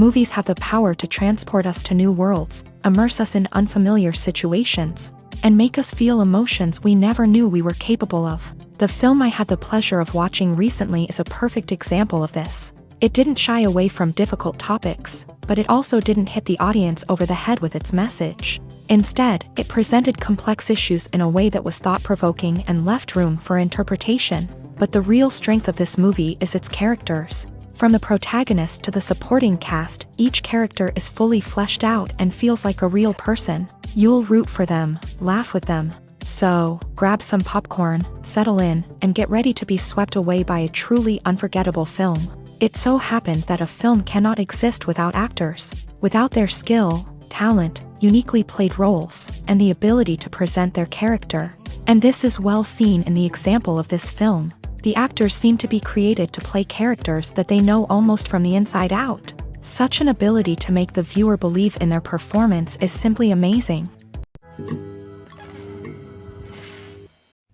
Movies have the power to transport us to new worlds, immerse us in unfamiliar situations, and make us feel emotions we never knew we were capable of. The film I had the pleasure of watching recently is a perfect example of this. It didn't shy away from difficult topics, but it also didn't hit the audience over the head with its message. Instead, it presented complex issues in a way that was thought-provoking and left room for interpretation. But the real strength of this movie is its characters. From the protagonist to the supporting cast, each character is fully fleshed out and feels like a real person. You'll root for them, laugh with them. So, grab some popcorn, settle in, and get ready to be swept away by a truly unforgettable film. It so happened that a film cannot exist without actors. Without their skill, talent, uniquely played roles, and the ability to present their character. And this is well seen in the example of this film. The actors seem to be created to play characters that they know almost from the inside out. Such an ability to make the viewer believe in their performance is simply amazing.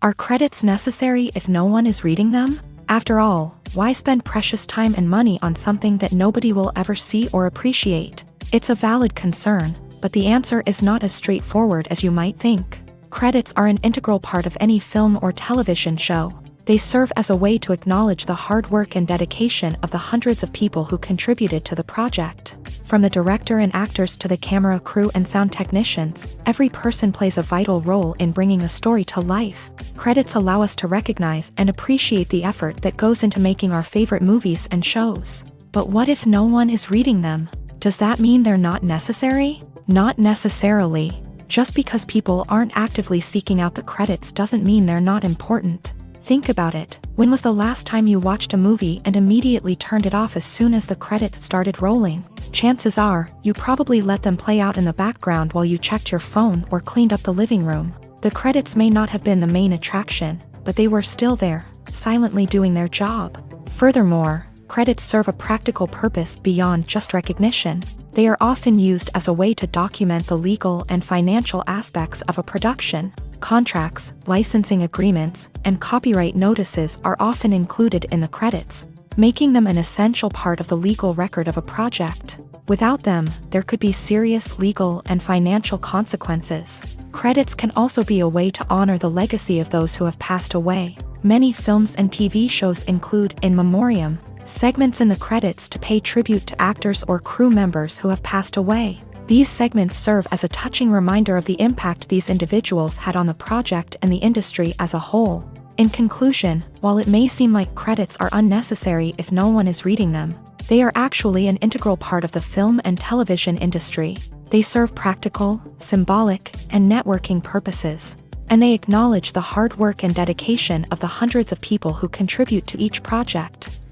Are credits necessary if no one is reading them? After all, why spend precious time and money on something that nobody will ever see or appreciate? It's a valid concern, but the answer is not as straightforward as you might think. Credits are an integral part of any film or television show. They serve as a way to acknowledge the hard work and dedication of the hundreds of people who contributed to the project. From the director and actors to the camera crew and sound technicians, every person plays a vital role in bringing a story to life. Credits allow us to recognize and appreciate the effort that goes into making our favorite movies and shows. But what if no one is reading them? Does that mean they're not necessary? Not necessarily. Just because people aren't actively seeking out the credits doesn't mean they're not important. Think about it. When was the last time you watched a movie and immediately turned it off as soon as the credits started rolling? Chances are, you probably let them play out in the background while you checked your phone or cleaned up the living room. The credits may not have been the main attraction, but they were still there, silently doing their job. Furthermore, credits serve a practical purpose beyond just recognition. They are often used as a way to document the legal and financial aspects of a production. Contracts, licensing agreements, and copyright notices are often included in the credits, making them an essential part of the legal record of a project. Without them, there could be serious legal and financial consequences. Credits can also be a way to honor the legacy of those who have passed away. Many films and TV shows include in memoriam segments in the credits to pay tribute to actors or crew members who have passed away. These segments serve as a touching reminder of the impact these individuals had on the project and the industry as a whole. In conclusion, while it may seem like credits are unnecessary if no one is reading them, they are actually an integral part of the film and television industry. They serve practical, symbolic, and networking purposes, and they acknowledge the hard work and dedication of the hundreds of people who contribute to each project.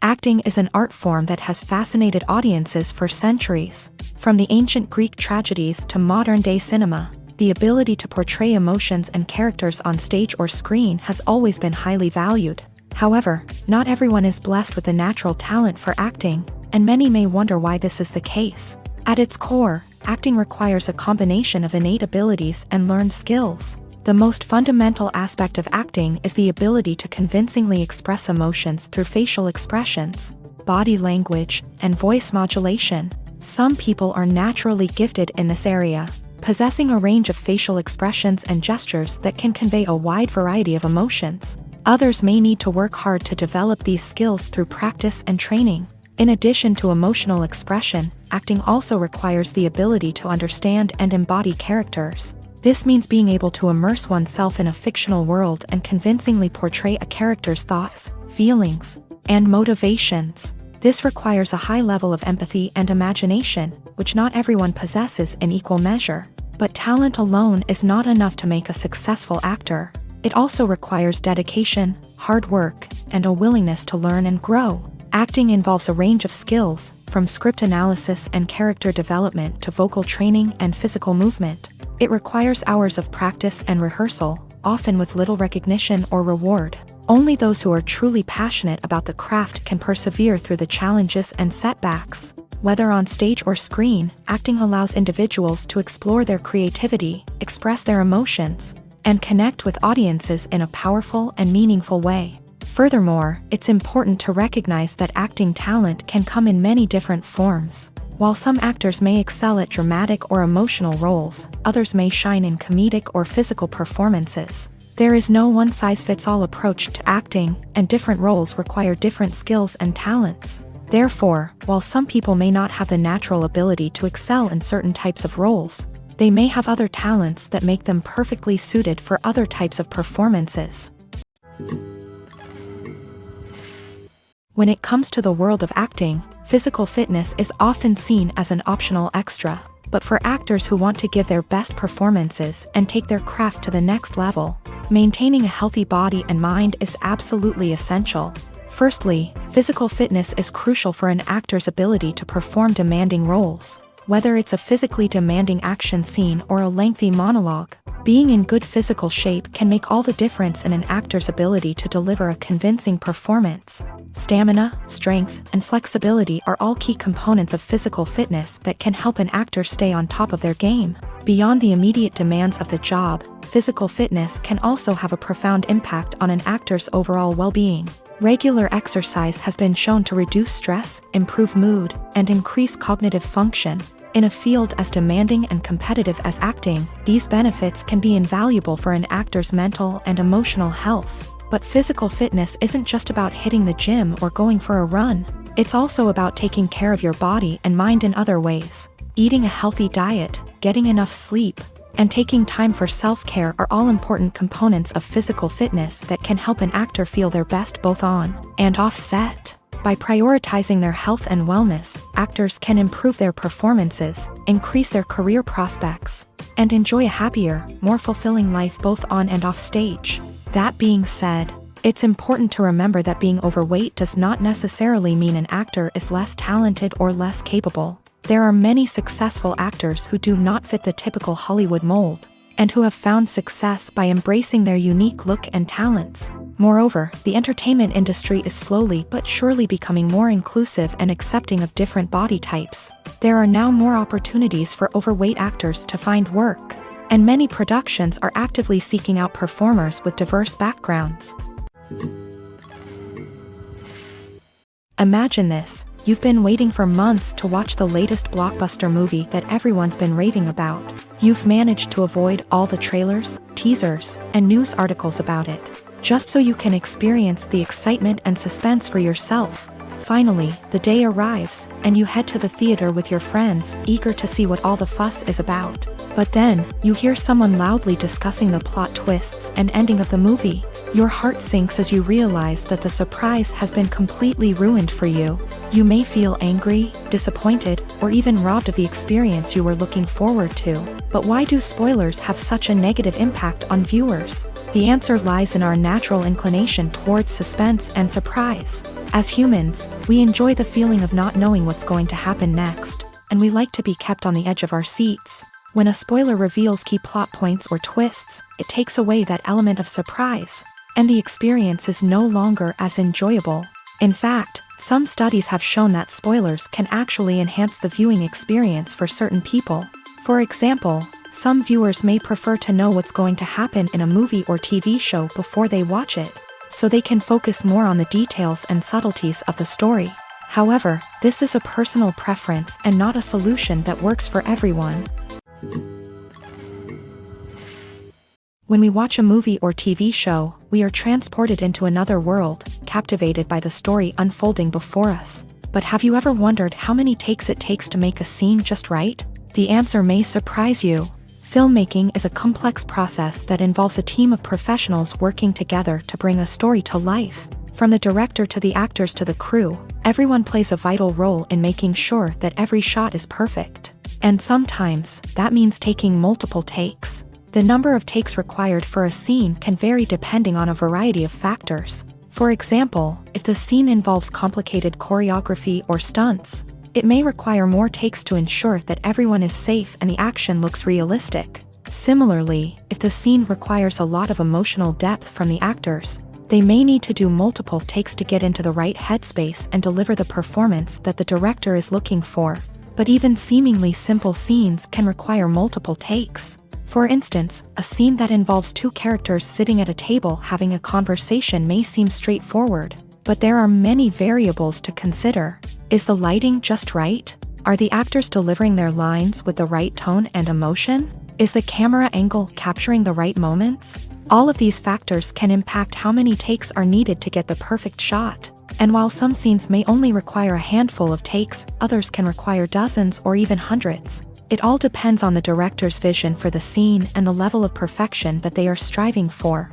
Acting is an art form that has fascinated audiences for centuries. From the ancient Greek tragedies to modern-day cinema, the ability to portray emotions and characters on stage or screen has always been highly valued. However, not everyone is blessed with the natural talent for acting, and many may wonder why this is the case. At its core, acting requires a combination of innate abilities and learned skills. The most fundamental aspect of acting is the ability to convincingly express emotions through facial expressions, body language, and voice modulation. Some people are naturally gifted in this area, possessing a range of facial expressions and gestures that can convey a wide variety of emotions. Others may need to work hard to develop these skills through practice and training. In addition to emotional expression, acting also requires the ability to understand and embody characters. This means being able to immerse oneself in a fictional world and convincingly portray a character's thoughts, feelings, and motivations. This requires a high level of empathy and imagination, which not everyone possesses in equal measure. But talent alone is not enough to make a successful actor. It also requires dedication, hard work, and a willingness to learn and grow. Acting involves a range of skills, from script analysis and character development to vocal training and physical movement. It requires hours of practice and rehearsal, often with little recognition or reward. Only those who are truly passionate about the craft can persevere through the challenges and setbacks. Whether on stage or screen, acting allows individuals to explore their creativity, express their emotions, and connect with audiences in a powerful and meaningful way. Furthermore, it's important to recognize that acting talent can come in many different forms. While some actors may excel at dramatic or emotional roles, others may shine in comedic or physical performances. There is no one-size-fits-all approach to acting, and different roles require different skills and talents. Therefore, while some people may not have the natural ability to excel in certain types of roles, they may have other talents that make them perfectly suited for other types of performances. When it comes to the world of acting, physical fitness is often seen as an optional extra. But for actors who want to give their best performances and take their craft to the next level, maintaining a healthy body and mind is absolutely essential. Firstly, physical fitness is crucial for an actor's ability to perform demanding roles. Whether it's a physically demanding action scene or a lengthy monologue, being in good physical shape can make all the difference in an actor's ability to deliver a convincing performance. Stamina, strength, and flexibility are all key components of physical fitness that can help an actor stay on top of their game. Beyond the immediate demands of the job, physical fitness can also have a profound impact on an actor's overall well-being. Regular exercise has been shown to reduce stress, improve mood, and increase cognitive function. In a field as demanding and competitive as acting, these benefits can be invaluable for an actor's mental and emotional health. But physical fitness isn't just about hitting the gym or going for a run. It's also about taking care of your body and mind in other ways. Eating a healthy diet, getting enough sleep, and taking time for self-care are all important components of physical fitness that can help an actor feel their best both on and off set. By prioritizing their health and wellness, actors can improve their performances, increase their career prospects, and enjoy a happier, more fulfilling life both on and off stage. That being said, it's important to remember that being overweight does not necessarily mean an actor is less talented or less capable. There are many successful actors who do not fit the typical Hollywood mold, and who have found success by embracing their unique look and talents. Moreover, the entertainment industry is slowly but surely becoming more inclusive and accepting of different body types. There are now more opportunities for overweight actors to find work, and many productions are actively seeking out performers with diverse backgrounds. Imagine this: you've been waiting for months to watch the latest blockbuster movie that everyone's been raving about. You've managed to avoid all the trailers, teasers, and news articles about it, just so you can experience the excitement and suspense for yourself. Finally, the day arrives, and you head to the theater with your friends, eager to see what all the fuss is about. But then, you hear someone loudly discussing the plot twists and ending of the movie. Your heart sinks as you realize that the surprise has been completely ruined for you. You may feel angry, disappointed, or even robbed of the experience you were looking forward to. But why do spoilers have such a negative impact on viewers? The answer lies in our natural inclination towards suspense and surprise. As humans, we enjoy the feeling of not knowing what's going to happen next, and we like to be kept on the edge of our seats. When a spoiler reveals key plot points or twists, it takes away that element of surprise, and the experience is no longer as enjoyable. In fact, some studies have shown that spoilers can actually enhance the viewing experience for certain people. For example, some viewers may prefer to know what's going to happen in a movie or TV show before they watch it, so they can focus more on the details and subtleties of the story. However, this is a personal preference and not a solution that works for everyone. When we watch a movie or TV show, we are transported into another world, captivated by the story unfolding before us. But have you ever wondered how many takes it takes to make a scene just right? The answer may surprise you. Filmmaking is a complex process that involves a team of professionals working together to bring a story to life. From the director to the actors to the crew, everyone plays a vital role in making sure that every shot is perfect. And sometimes, that means taking multiple takes. The number of takes required for a scene can vary depending on a variety of factors. For example, if the scene involves complicated choreography or stunts, it may require more takes to ensure that everyone is safe and the action looks realistic. Similarly, if the scene requires a lot of emotional depth from the actors, they may need to do multiple takes to get into the right headspace and deliver the performance that the director is looking for. But even seemingly simple scenes can require multiple takes. For instance, a scene that involves two characters sitting at a table having a conversation may seem straightforward, but there are many variables to consider. Is the lighting just right? Are the actors delivering their lines with the right tone and emotion? Is the camera angle capturing the right moments? All of these factors can impact how many takes are needed to get the perfect shot. And while some scenes may only require a handful of takes, others can require dozens or even hundreds. It all depends on the director's vision for the scene and the level of perfection that they are striving for.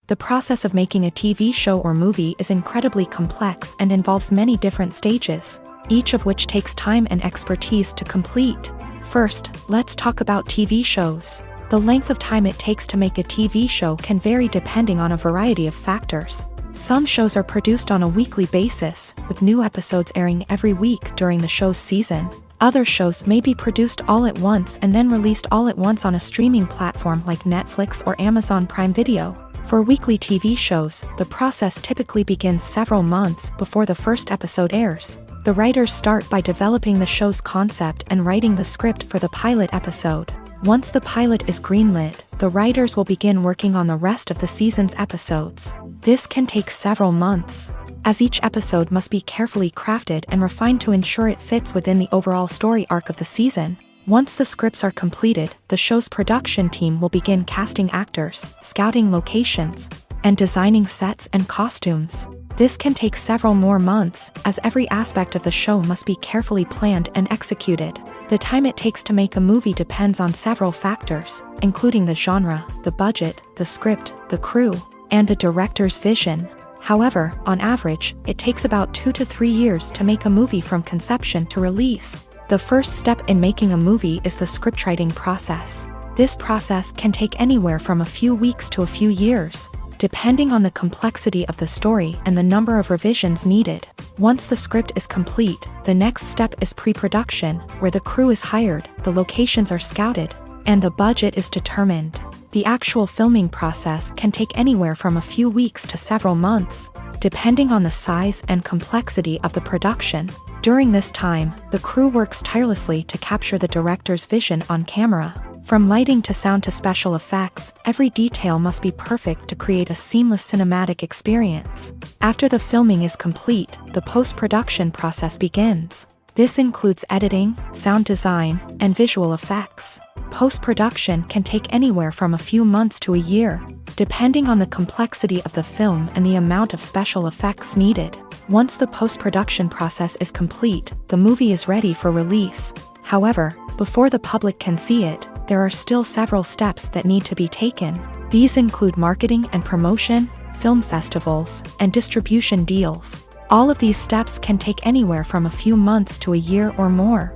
The process of making a TV show or movie is incredibly complex and involves many different stages, each of which takes time and expertise to complete. First, let's talk about TV shows. The length of time it takes to make a TV show can vary depending on a variety of factors. Some shows are produced on a weekly basis, with new episodes airing every week during the show's season. Other shows may be produced all at once and then released all at once on a streaming platform like Netflix or Amazon Prime Video. For weekly TV shows, the process typically begins several months before the first episode airs. The writers start by developing the show's concept and writing the script for the pilot episode. Once the pilot is greenlit, the writers will begin working on the rest of the season's episodes. This can take several months, as each episode must be carefully crafted and refined to ensure it fits within the overall story arc of the season. Once the scripts are completed, the show's production team will begin casting actors, scouting locations, and designing sets and costumes. This can take several more months, as every aspect of the show must be carefully planned and executed. The time it takes to make a movie depends on several factors, including the genre, the budget, the script, the crew, and the director's vision. However, on average, it takes about 2 to 3 years to make a movie from conception to release. The first step in making a movie is the scriptwriting process. This process can take anywhere from a few weeks to a few years, depending on the complexity of the story and the number of revisions needed. Once the script is complete, the next step is pre-production, where the crew is hired, the locations are scouted, and the budget is determined. The actual filming process can take anywhere from a few weeks to several months, depending on the size and complexity of the production. During this time, the crew works tirelessly to capture the director's vision on camera. From lighting to sound to special effects, every detail must be perfect to create a seamless cinematic experience. After the filming is complete, the post-production process begins. This includes editing, sound design, and visual effects. Post-production can take anywhere from a few months to a year, depending on the complexity of the film and the amount of special effects needed. Once the post-production process is complete, the movie is ready for release. However, before the public can see it, there are still several steps that need to be taken. These include marketing and promotion, film festivals, and distribution deals. All of these steps can take anywhere from a few months to a year or more.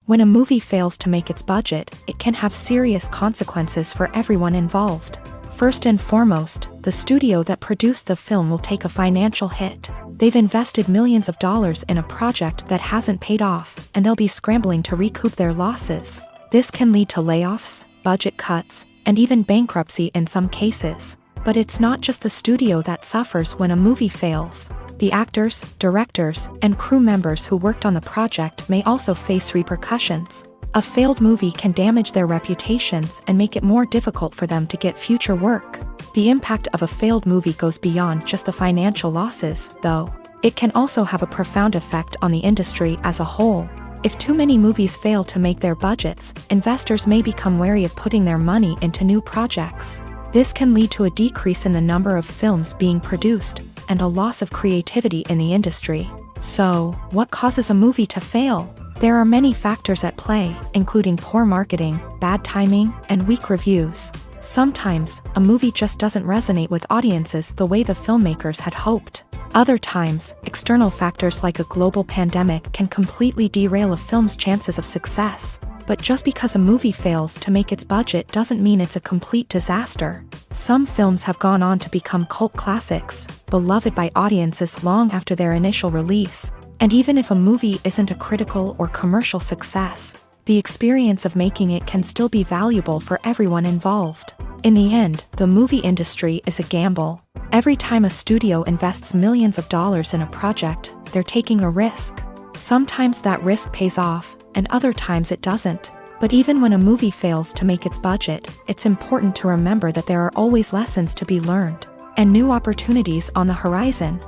When a movie fails to make its budget, it can have serious consequences for everyone involved. First and foremost, the studio that produced the film will take a financial hit. They've invested millions of dollars in a project that hasn't paid off, and they'll be scrambling to recoup their losses. This can lead to layoffs, budget cuts, and even bankruptcy in some cases. But it's not just the studio that suffers when a movie fails. The actors, directors, and crew members who worked on the project may also face repercussions. A failed movie can damage their reputations and make it more difficult for them to get future work. The impact of a failed movie goes beyond just the financial losses, though. It can also have a profound effect on the industry as a whole. If too many movies fail to make their budgets, investors may become wary of putting their money into new projects. This can lead to a decrease in the number of films being produced, and a loss of creativity in the industry. So, what causes a movie to fail? There are many factors at play, including poor marketing, bad timing, and weak reviews. Sometimes, a movie just doesn't resonate with audiences the way the filmmakers had hoped. Other times, external factors like a global pandemic can completely derail a film's chances of success. But just because a movie fails to make its budget doesn't mean it's a complete disaster. Some films have gone on to become cult classics, beloved by audiences long after their initial release. And even if a movie isn't a critical or commercial success, the experience of making it can still be valuable for everyone involved. In the end, the movie industry is a gamble. Every time a studio invests millions of dollars in a project, they're taking a risk. Sometimes that risk pays off, and other times it doesn't. But even when a movie fails to make its budget, it's important to remember that there are always lessons to be learned, and new opportunities on the horizon.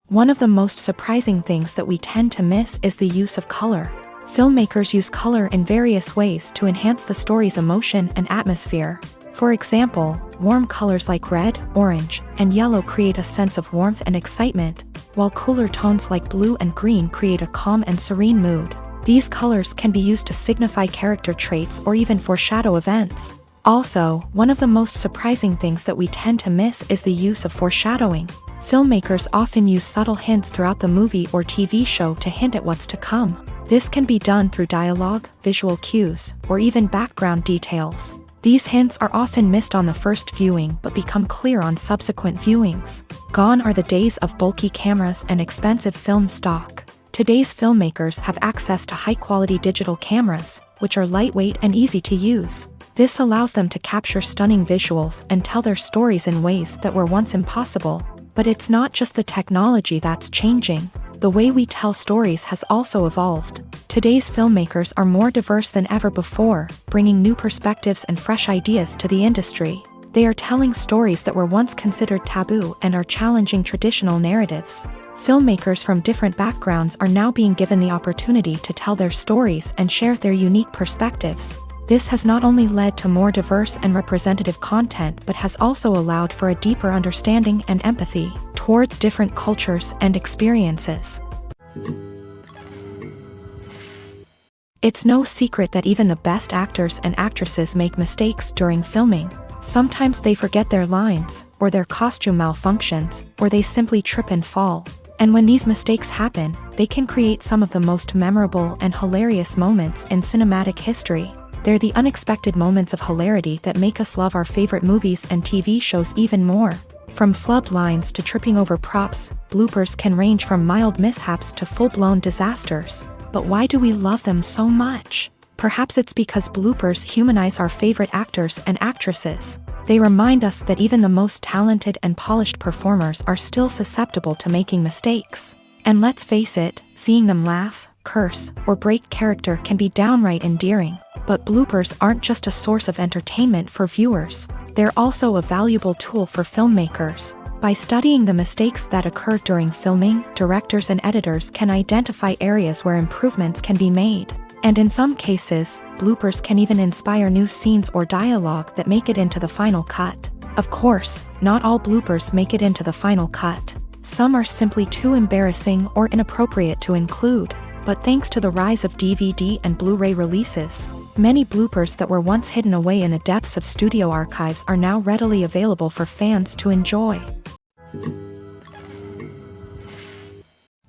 One of the most surprising things that we tend to miss is the use of color. Filmmakers use color in various ways to enhance the story's emotion and atmosphere. For example, warm colors like red, orange, and yellow create a sense of warmth and excitement, while cooler tones like blue and green create a calm and serene mood. These colors can be used to signify character traits or even foreshadow events. Also, one of the most surprising things that we tend to miss is the use of foreshadowing. Filmmakers often use subtle hints throughout the movie or TV show to hint at what's to come. This can be done through dialogue, visual cues, or even background details. These hints are often missed on the first viewing but become clear on subsequent viewings. Gone are the days of bulky cameras and expensive film stock. Today's filmmakers have access to high-quality digital cameras, which are lightweight and easy to use. This allows them to capture stunning visuals and tell their stories in ways that were once impossible. But it's not just the technology that's changing. The way we tell stories has also evolved. Today's filmmakers are more diverse than ever before, bringing new perspectives and fresh ideas to the industry. They are telling stories that were once considered taboo and are challenging traditional narratives. Filmmakers from different backgrounds are now being given the opportunity to tell their stories and share their unique perspectives. This has not only led to more diverse and representative content but has also allowed for a deeper understanding and empathy towards different cultures and experiences. It's no secret that even the best actors and actresses make mistakes during filming. Sometimes they forget their lines, or their costume malfunctions, or they simply trip and fall. And when these mistakes happen, they can create some of the most memorable and hilarious moments in cinematic history. They're the unexpected moments of hilarity that make us love our favorite movies and TV shows even more. From flubbed lines to tripping over props, bloopers can range from mild mishaps to full-blown disasters. But why do we love them so much? Perhaps it's because bloopers humanize our favorite actors and actresses. They remind us that even the most talented and polished performers are still susceptible to making mistakes. And let's face it, seeing them laugh, curse, or break character can be downright endearing. But bloopers aren't just a source of entertainment for viewers. They're also a valuable tool for filmmakers. By studying the mistakes that occur during filming, directors and editors can identify areas where improvements can be made. And in some cases, bloopers can even inspire new scenes or dialogue that make it into the final cut. Of course, not all bloopers make it into the final cut. Some are simply too embarrassing or inappropriate to include. But thanks to the rise of DVD and Blu-ray releases, many bloopers that were once hidden away in the depths of studio archives are now readily available for fans to enjoy.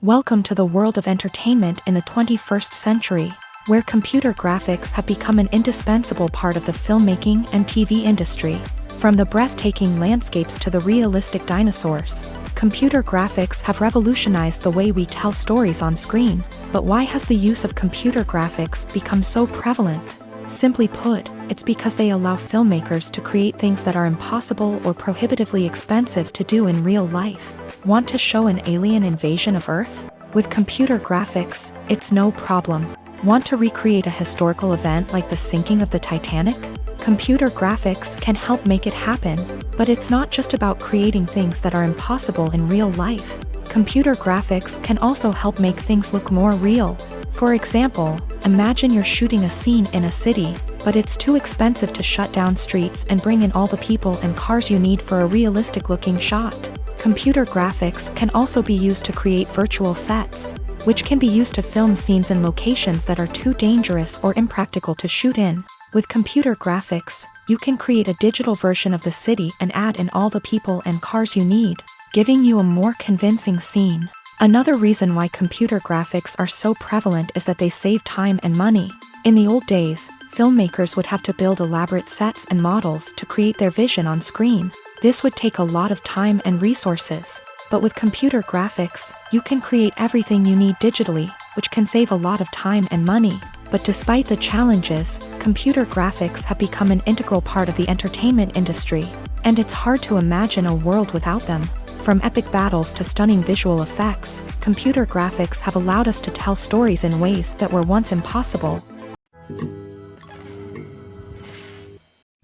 Welcome to the world of entertainment in the 21st century, where computer graphics have become an indispensable part of the filmmaking and TV industry. From the breathtaking landscapes to the realistic dinosaurs, computer graphics have revolutionized the way we tell stories on screen. But why has the use of computer graphics become so prevalent? Simply put, it's because they allow filmmakers to create things that are impossible or prohibitively expensive to do in real life. Want to show an alien invasion of Earth? With computer graphics, it's no problem. Want to recreate a historical event like the sinking of the Titanic? Computer graphics can help make it happen. But it's not just about creating things that are impossible in real life. Computer graphics can also help make things look more real. For example, imagine you're shooting a scene in a city, but it's too expensive to shut down streets and bring in all the people and cars you need for a realistic-looking shot. Computer graphics can also be used to create virtual sets, which can be used to film scenes in locations that are too dangerous or impractical to shoot in. With computer graphics, you can create a digital version of the city and add in all the people and cars you need, giving you a more convincing scene. Another reason why computer graphics are so prevalent is that they save time and money. In the old days, filmmakers would have to build elaborate sets and models to create their vision on screen. This would take a lot of time and resources. But with computer graphics, you can create everything you need digitally, which can save a lot of time and money. But despite the challenges, computer graphics have become an integral part of the entertainment industry, and it's hard to imagine a world without them. From epic battles to stunning visual effects, computer graphics have allowed us to tell stories in ways that were once impossible.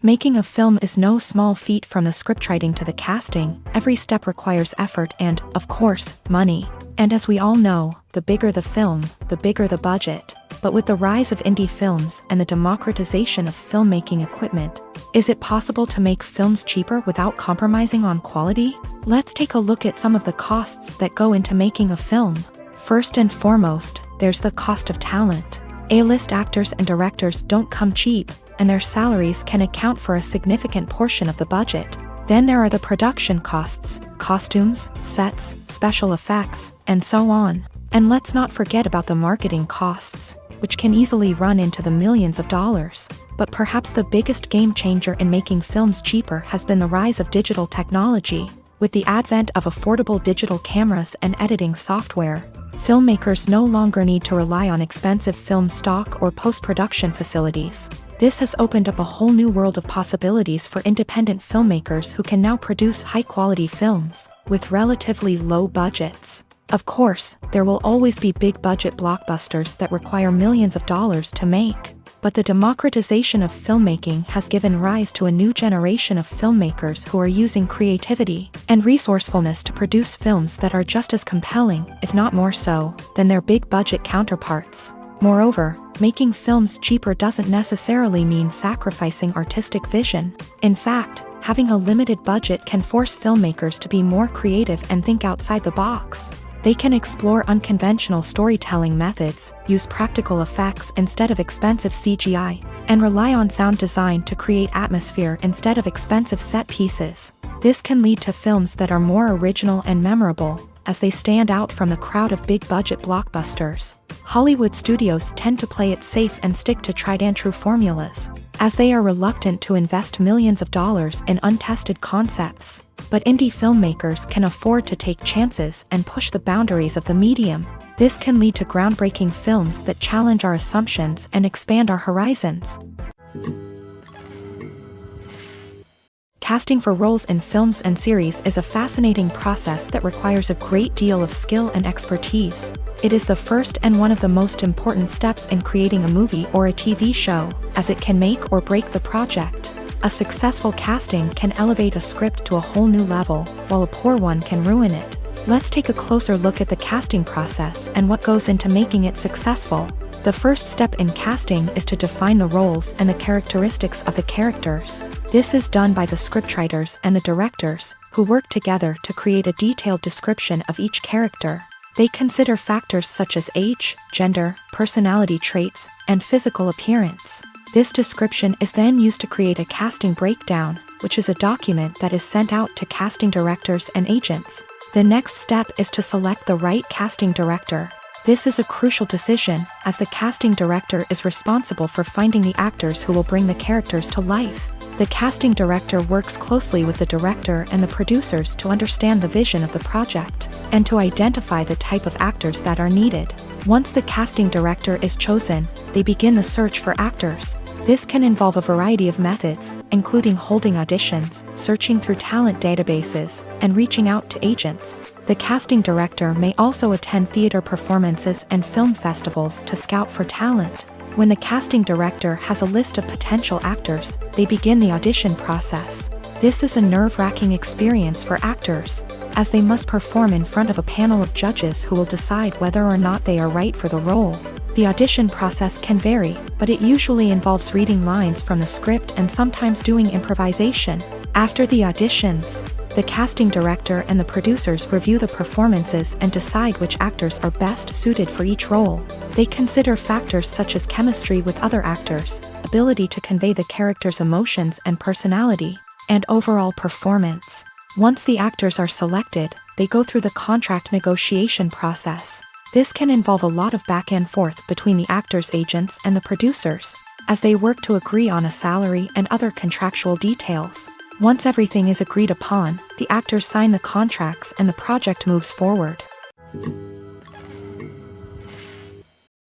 Making a film is no small feat. From the scriptwriting to the casting, every step requires effort and, of course, money. And as we all know, the bigger the film, the bigger the budget. But with the rise of indie films and the democratization of filmmaking equipment, is it possible to make films cheaper without compromising on quality? Let's take a look at some of the costs that go into making a film. First and foremost, there's the cost of talent. A-list actors and directors don't come cheap, and their salaries can account for a significant portion of the budget. Then there are the production costs, costumes, sets, special effects, and so on. And let's not forget about the marketing costs, which can easily run into the millions of dollars. But perhaps the biggest game changer in making films cheaper has been the rise of digital technology. With the advent of affordable digital cameras and editing software, filmmakers no longer need to rely on expensive film stock or post-production facilities. This has opened up a whole new world of possibilities for independent filmmakers who can now produce high-quality films with relatively low budgets. Of course, there will always be big-budget blockbusters that require millions of dollars to make. But the democratization of filmmaking has given rise to a new generation of filmmakers who are using creativity and resourcefulness to produce films that are just as compelling, if not more so, than their big-budget counterparts. Moreover, making films cheaper doesn't necessarily mean sacrificing artistic vision. In fact, having a limited budget can force filmmakers to be more creative and think outside the box. They can explore unconventional storytelling methods, use practical effects instead of expensive CGI, and rely on sound design to create atmosphere instead of expensive set pieces. This can lead to films that are more original and memorable, as they stand out from the crowd of big-budget blockbusters. Hollywood studios tend to play it safe and stick to tried-and-true formulas, as they are reluctant to invest millions of dollars in untested concepts. But indie filmmakers can afford to take chances and push the boundaries of the medium. This can lead to groundbreaking films that challenge our assumptions and expand our horizons. Casting for roles in films and series is a fascinating process that requires a great deal of skill and expertise. It is the first and one of the most important steps in creating a movie or a TV show, as it can make or break the project. A successful casting can elevate a script to a whole new level, while a poor one can ruin it. Let's take a closer look at the casting process and what goes into making it successful. The first step in casting is to define the roles and the characteristics of the characters. This is done by the scriptwriters and the directors, who work together to create a detailed description of each character. They consider factors such as age, gender, personality traits, and physical appearance. This description is then used to create a casting breakdown, which is a document that is sent out to casting directors and agents. The next step is to select the right casting director. This is a crucial decision, as the casting director is responsible for finding the actors who will bring the characters to life. The casting director works closely with the director and the producers to understand the vision of the project, and to identify the type of actors that are needed. Once the casting director is chosen, they begin the search for actors. This can involve a variety of methods, including holding auditions, searching through talent databases, and reaching out to agents. The casting director may also attend theater performances and film festivals to scout for talent. When the casting director has a list of potential actors, they begin the audition process. This is a nerve-wracking experience for actors, as they must perform in front of a panel of judges who will decide whether or not they are right for the role. The audition process can vary, but it usually involves reading lines from the script and sometimes doing improvisation. After the auditions, the casting director and the producers review the performances and decide which actors are best suited for each role. They consider factors such as chemistry with other actors, ability to convey the character's emotions and personality, and overall performance. Once the actors are selected, they go through the contract negotiation process. This can involve a lot of back and forth between the actors' agents and the producers, as they work to agree on a salary and other contractual details. Once everything is agreed upon, the actors sign the contracts and the project moves forward.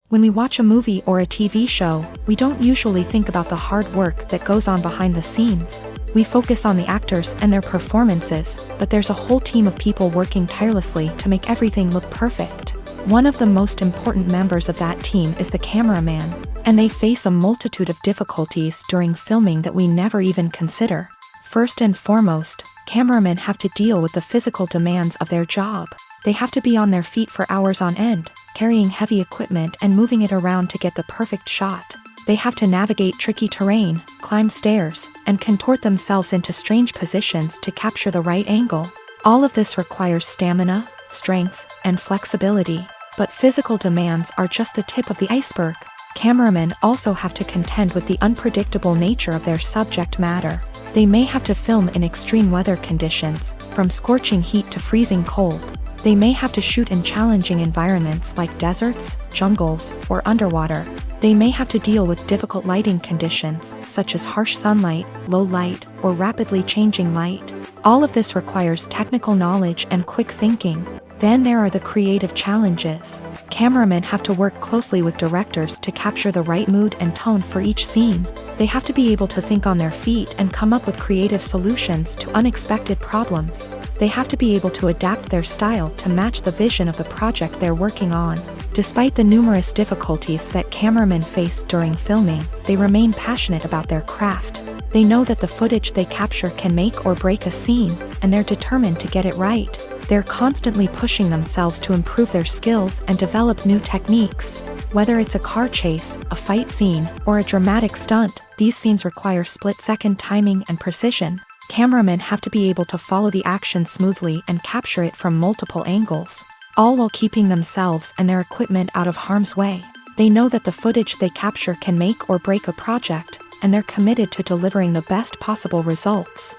When we watch a movie or a TV show, we don't usually think about the hard work that goes on behind the scenes. We focus on the actors and their performances, but there's a whole team of people working tirelessly to make everything look perfect. One of the most important members of that team is the cameraman, and they face a multitude of difficulties during filming that we never even consider. First and foremost, cameramen have to deal with the physical demands of their job. They have to be on their feet for hours on end, carrying heavy equipment and moving it around to get the perfect shot. They have to navigate tricky terrain, climb stairs, and contort themselves into strange positions to capture the right angle. All of this requires stamina, strength, and flexibility. But physical demands are just the tip of the iceberg. Cameramen also have to contend with the unpredictable nature of their subject matter. They may have to film in extreme weather conditions, from scorching heat to freezing cold. They may have to shoot in challenging environments like deserts, jungles, or underwater. They may have to deal with difficult lighting conditions, such as harsh sunlight, low light, or rapidly changing light. All of this requires technical knowledge and quick thinking. Then there are the creative challenges. Cameramen have to work closely with directors to capture the right mood and tone for each scene. They have to be able to think on their feet and come up with creative solutions to unexpected problems. They have to be able to adapt their style to match the vision of the project they're working on. Despite the numerous difficulties that cameramen face during filming, they remain passionate about their craft. They know that the footage they capture can make or break a scene, and they're determined to get it right. They're constantly pushing themselves to improve their skills and develop new techniques. Whether it's a car chase, a fight scene, or a dramatic stunt, these scenes require split-second timing and precision. Cameramen have to be able to follow the action smoothly and capture it from multiple angles, all while keeping themselves and their equipment out of harm's way. They know that the footage they capture can make or break a project, and they're committed to delivering the best possible results.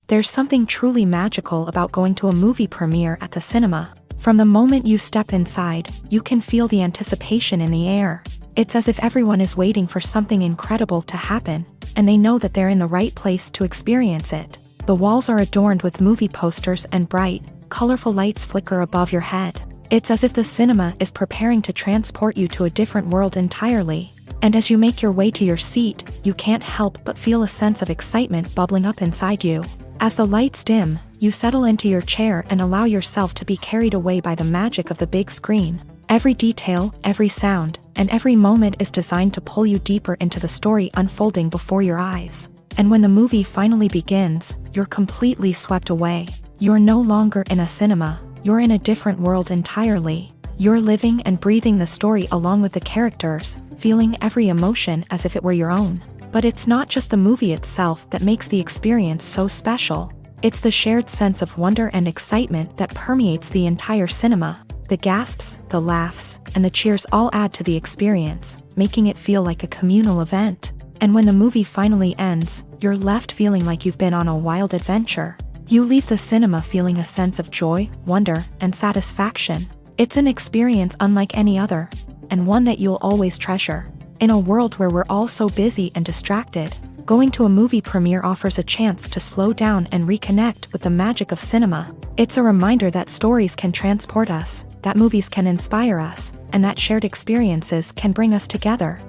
There's something truly magical about going to a movie premiere at the cinema. From the moment you step inside, you can feel the anticipation in the air. It's as if everyone is waiting for something incredible to happen, and they know that they're in the right place to experience it. The walls are adorned with movie posters and bright, colorful lights flicker above your head. It's as if the cinema is preparing to transport you to a different world entirely. And as you make your way to your seat, you can't help but feel a sense of excitement bubbling up inside you. As the lights dim, you settle into your chair and allow yourself to be carried away by the magic of the big screen. Every detail, every sound, and every moment is designed to pull you deeper into the story unfolding before your eyes. And when the movie finally begins, you're completely swept away. You're no longer in a cinema, you're in a different world entirely. You're living and breathing the story along with the characters, feeling every emotion as if it were your own. But it's not just the movie itself that makes the experience so special. It's the shared sense of wonder and excitement that permeates the entire cinema. The gasps, the laughs, and the cheers all add to the experience, making it feel like a communal event. And when the movie finally ends, you're left feeling like you've been on a wild adventure. You leave the cinema feeling a sense of joy, wonder, and satisfaction. It's an experience unlike any other, and one that you'll always treasure. In a world where we're all so busy and distracted, going to a movie premiere offers a chance to slow down and reconnect with the magic of cinema. It's a reminder that stories can transport us, that movies can inspire us, and that shared experiences can bring us together.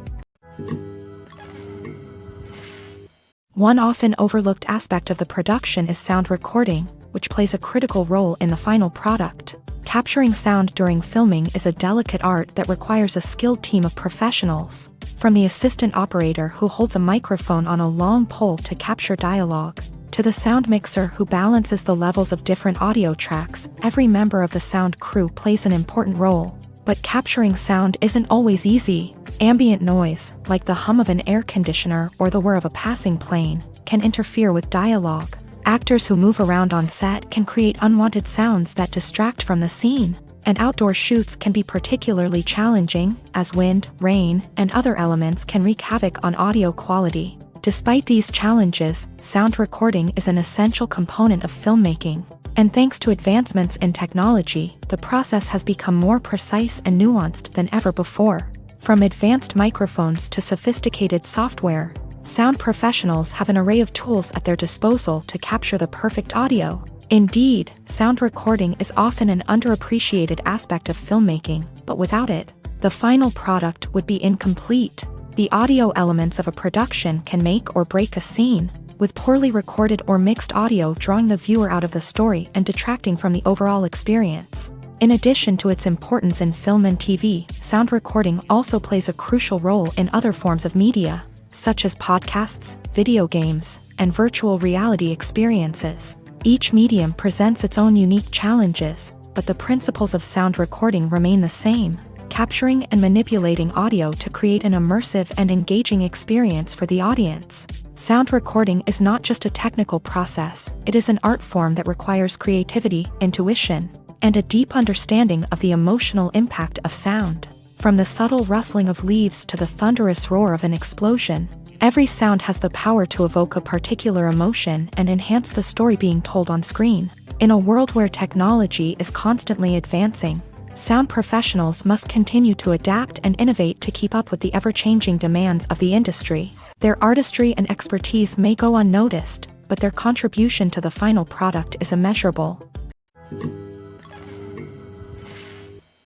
One often overlooked aspect of the production is sound recording, which plays a critical role in the final product. Capturing sound during filming is a delicate art that requires a skilled team of professionals. From the assistant operator who holds a microphone on a long pole to capture dialogue, to the sound mixer who balances the levels of different audio tracks, every member of the sound crew plays an important role. But capturing sound isn't always easy. Ambient noise, like the hum of an air conditioner or the whir of a passing plane, can interfere with dialogue. Actors who move around on set can create unwanted sounds that distract from the scene. And outdoor shoots can be particularly challenging, as wind, rain, and other elements can wreak havoc on audio quality. Despite these challenges, sound recording is an essential component of filmmaking. And thanks to advancements in technology, the process has become more precise and nuanced than ever before. From advanced microphones to sophisticated software, sound professionals have an array of tools at their disposal to capture the perfect audio. Indeed, sound recording is often an underappreciated aspect of filmmaking, but without it, the final product would be incomplete. The audio elements of a production can make or break a scene, with poorly recorded or mixed audio drawing the viewer out of the story and detracting from the overall experience. In addition to its importance in film and TV, sound recording also plays a crucial role in other forms of media, such as podcasts, video games, and virtual reality experiences. Each medium presents its own unique challenges, but the principles of sound recording remain the same: capturing and manipulating audio to create an immersive and engaging experience for the audience. Sound recording is not just a technical process, it is an art form that requires creativity, intuition, and a deep understanding of the emotional impact of sound. From the subtle rustling of leaves to the thunderous roar of an explosion, every sound has the power to evoke a particular emotion and enhance the story being told on screen. In a world where technology is constantly advancing, sound professionals must continue to adapt and innovate to keep up with the ever-changing demands of the industry. Their artistry and expertise may go unnoticed, but their contribution to the final product is immeasurable.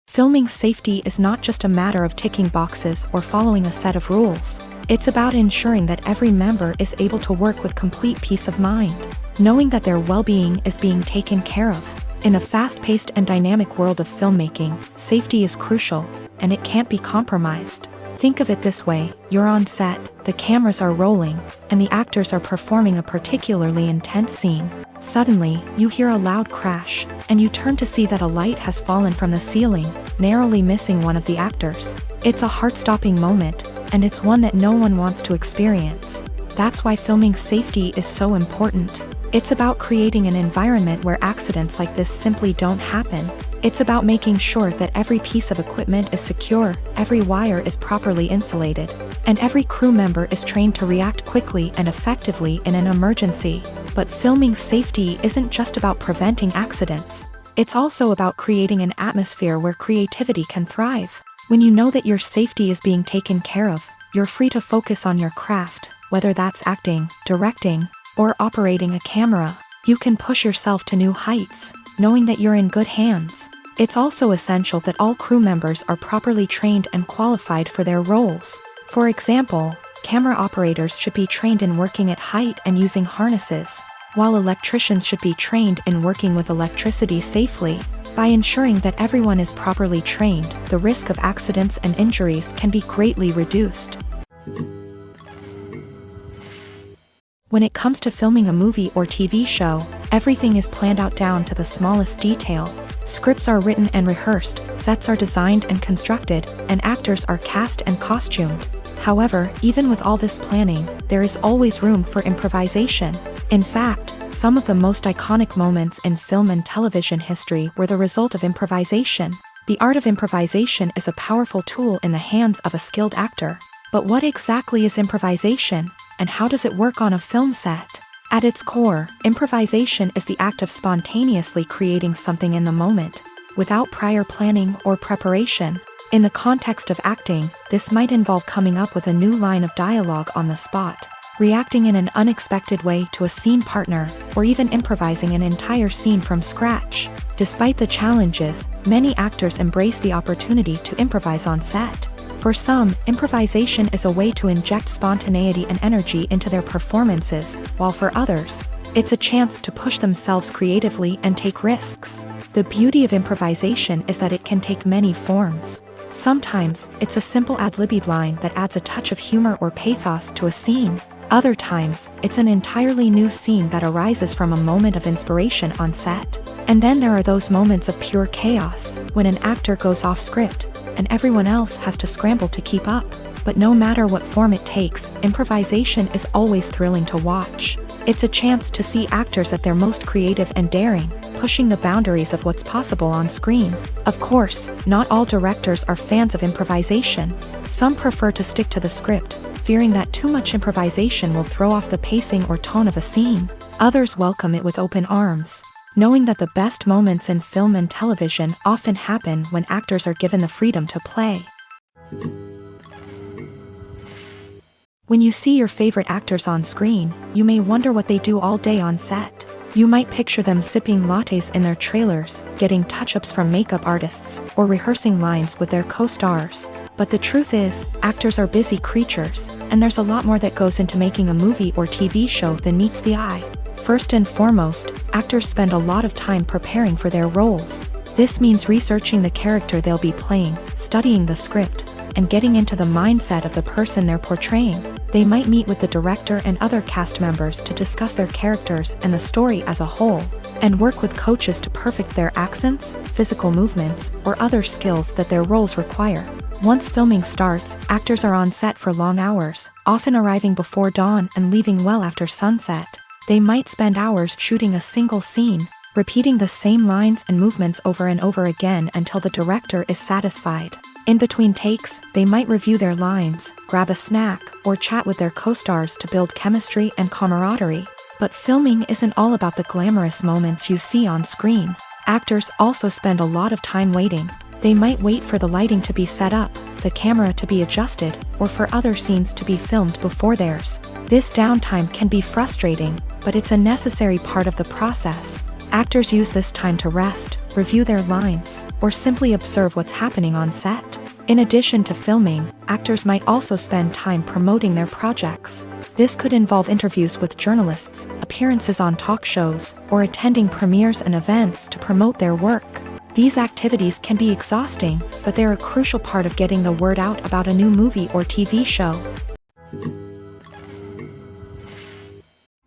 Filming safety is not just a matter of ticking boxes or following a set of rules. It's about ensuring that every member is able to work with complete peace of mind, knowing that their well-being is being taken care of. In a fast-paced and dynamic world of filmmaking, safety is crucial, and it can't be compromised. Think of it this way: you're on set, the cameras are rolling, and the actors are performing a particularly intense scene. Suddenly, you hear a loud crash, and you turn to see that a light has fallen from the ceiling, narrowly missing one of the actors. It's a heart-stopping moment, and it's one that no one wants to experience. That's why filming safety is so important. It's about creating an environment where accidents like this simply don't happen. It's about making sure that every piece of equipment is secure, every wire is properly insulated, and every crew member is trained to react quickly and effectively in an emergency. But filming safety isn't just about preventing accidents. It's also about creating an atmosphere where creativity can thrive. When you know that your safety is being taken care of, you're free to focus on your craft, whether that's acting, directing, or operating a camera. You can push yourself to new heights, knowing that you're in good hands. It's also essential that all crew members are properly trained and qualified for their roles. For example, camera operators should be trained in working at height and using harnesses, while electricians should be trained in working with electricity safely. By ensuring that everyone is properly trained, the risk of accidents and injuries can be greatly reduced. When it comes to filming a movie or TV show, everything is planned out down to the smallest detail. Scripts are written and rehearsed, sets are designed and constructed, and actors are cast and costumed. However, even with all this planning, there is always room for improvisation. In fact, some of the most iconic moments in film and television history were the result of improvisation. The art of improvisation is a powerful tool in the hands of a skilled actor. But what exactly is improvisation, and how does it work on a film set? At its core, improvisation is the act of spontaneously creating something in the moment, without prior planning or preparation. In the context of acting, this might involve coming up with a new line of dialogue on the spot, reacting in an unexpected way to a scene partner, or even improvising an entire scene from scratch. Despite the challenges, many actors embrace the opportunity to improvise on set. For some, improvisation is a way to inject spontaneity and energy into their performances, while for others, It's a chance to push themselves creatively and take risks. The beauty of improvisation is that it can take many forms. Sometimes, it's a simple ad-libbed line that adds a touch of humor or pathos to a scene. Other times, it's an entirely new scene that arises from a moment of inspiration on set. And then there are those moments of pure chaos, when an actor goes off script, and everyone else has to scramble to keep up. But no matter what form it takes, improvisation is always thrilling to watch. It's a chance to see actors at their most creative and daring, pushing the boundaries of what's possible on screen. Of course, not all directors are fans of improvisation. Some prefer to stick to the script, fearing that too much improvisation will throw off the pacing or tone of a scene. Others welcome it with open arms, knowing that the best moments in film and television often happen when actors are given the freedom to play. When you see your favorite actors on screen, you may wonder what they do all day on set. You might picture them sipping lattes in their trailers, getting touch-ups from makeup artists, or rehearsing lines with their co-stars. But the truth is, actors are busy creatures, and there's a lot more that goes into making a movie or TV show than meets the eye. First and foremost, actors spend a lot of time preparing for their roles. This means researching the character they'll be playing, studying the script, and getting into the mindset of the person they're portraying. They might meet with the director and other cast members to discuss their characters and the story as a whole, and work with coaches to perfect their accents, physical movements, or other skills that their roles require. Once filming starts, actors are on set for long hours, often arriving before dawn and leaving well after sunset. They might spend hours shooting a single scene, repeating the same lines and movements over and over again until the director is satisfied. In between takes, they might review their lines, grab a snack, or chat with their co-stars to build chemistry and camaraderie. But filming isn't all about the glamorous moments you see on screen. Actors also spend a lot of time waiting. They might wait for the lighting to be set up, the camera to be adjusted, or for other scenes to be filmed before theirs. This downtime can be frustrating, but it's a necessary part of the process. Actors use this time to rest, review their lines, or simply observe what's happening on set. In addition to filming, actors might also spend time promoting their projects. This could involve interviews with journalists, appearances on talk shows, or attending premieres and events to promote their work. These activities can be exhausting, but they're a crucial part of getting the word out about a new movie or TV show.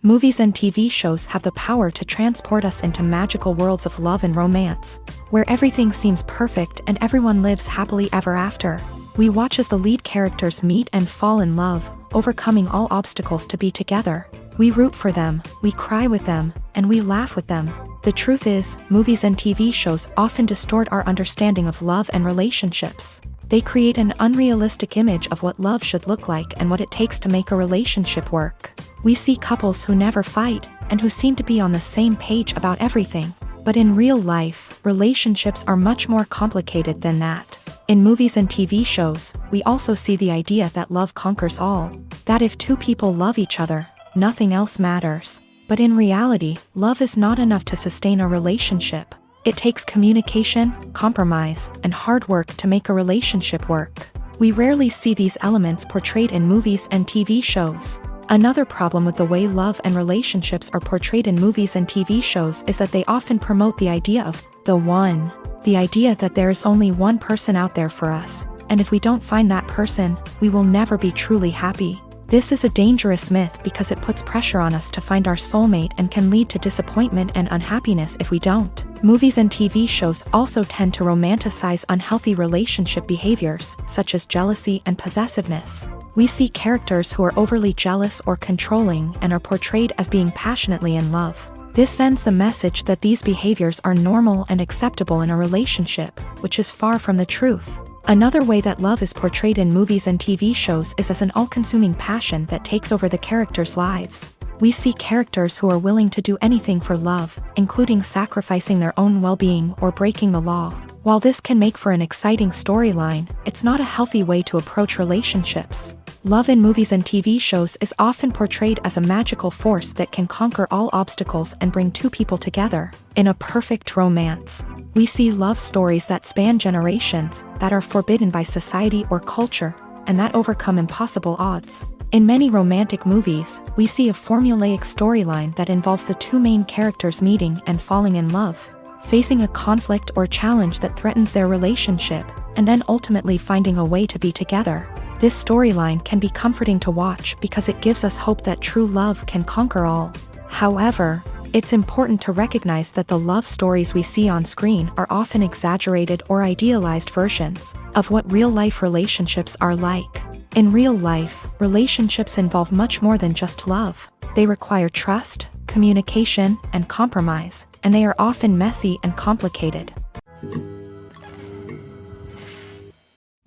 Movies and TV shows have the power to transport us into magical worlds of love and romance, where everything seems perfect and everyone lives happily ever after. We watch as the lead characters meet and fall in love, overcoming all obstacles to be together. We root for them, we cry with them, and we laugh with them. The truth is, movies and TV shows often distort our understanding of love and relationships. They create an unrealistic image of what love should look like and what it takes to make a relationship work. We see couples who never fight, and who seem to be on the same page about everything. But in real life, relationships are much more complicated than that. In movies and TV shows, we also see the idea that love conquers all. That if two people love each other, nothing else matters. But in reality, love is not enough to sustain a relationship. It takes communication, compromise, and hard work to make a relationship work. We rarely see these elements portrayed in movies and TV shows. Another problem with the way love and relationships are portrayed in movies and TV shows is that they often promote the idea of the one. The idea that there is only one person out there for us, and if we don't find that person, we will never be truly happy. This is a dangerous myth because it puts pressure on us to find our soulmate and can lead to disappointment and unhappiness if we don't. Movies and TV shows also tend to romanticize unhealthy relationship behaviors, such as jealousy and possessiveness. We see characters who are overly jealous or controlling and are portrayed as being passionately in love. This sends the message that these behaviors are normal and acceptable in a relationship, which is far from the truth. Another way that love is portrayed in movies and TV shows is as an all-consuming passion that takes over the characters' lives. We see characters who are willing to do anything for love, including sacrificing their own well-being or breaking the law. While this can make for an exciting storyline, it's not a healthy way to approach relationships. Love in movies and TV shows is often portrayed as a magical force that can conquer all obstacles and bring two people together in a perfect romance. We see love stories that span generations, that are forbidden by society or culture, and that overcome impossible odds. In many romantic movies, we see a formulaic storyline that involves the two main characters meeting and falling in love, facing a conflict or challenge that threatens their relationship, and then ultimately finding a way to be together. This storyline can be comforting to watch because it gives us hope that true love can conquer all. However, it's important to recognize that the love stories we see on screen are often exaggerated or idealized versions of what real-life relationships are like. In real life, relationships involve much more than just love. They require trust, communication, and compromise, and they are often messy and complicated.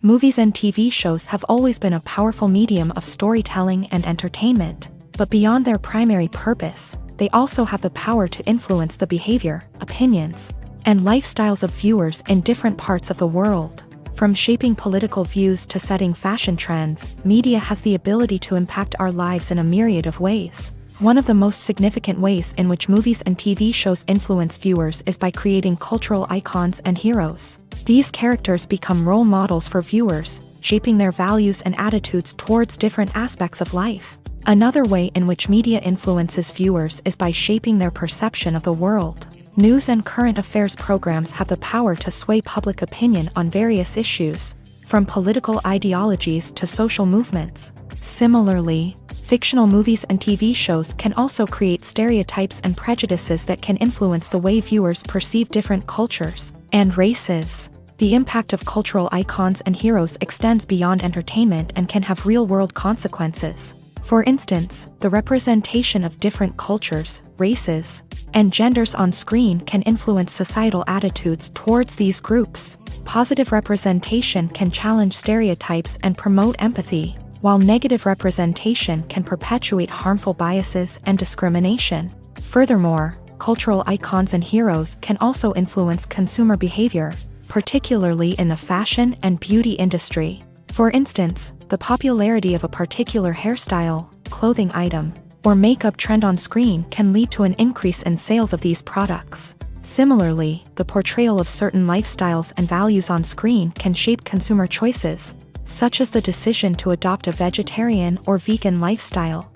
Movies and TV shows have always been a powerful medium of storytelling and entertainment, but beyond their primary purpose, they also have the power to influence the behavior, opinions, and lifestyles of viewers in different parts of the world. From shaping political views to setting fashion trends, media has the ability to impact our lives in a myriad of ways. One of the most significant ways in which movies and TV shows influence viewers is by creating cultural icons and heroes. These characters become role models for viewers, shaping their values and attitudes towards different aspects of life. Another way in which media influences viewers is by shaping their perception of the world. News and current affairs programs have the power to sway public opinion on various issues, from political ideologies to social movements. Similarly, fictional movies and TV shows can also create stereotypes and prejudices that can influence the way viewers perceive different cultures and races. The impact of cultural icons and heroes extends beyond entertainment and can have real-world consequences. For instance, the representation of different cultures, races, and genders on screen can influence societal attitudes towards these groups. Positive representation can challenge stereotypes and promote empathy, while negative representation can perpetuate harmful biases and discrimination. Furthermore, cultural icons and heroes can also influence consumer behavior, particularly in the fashion and beauty industry. For instance, the popularity of a particular hairstyle, clothing item, or makeup trend on screen can lead to an increase in sales of these products. Similarly, the portrayal of certain lifestyles and values on screen can shape consumer choices, such as the decision to adopt a vegetarian or vegan lifestyle.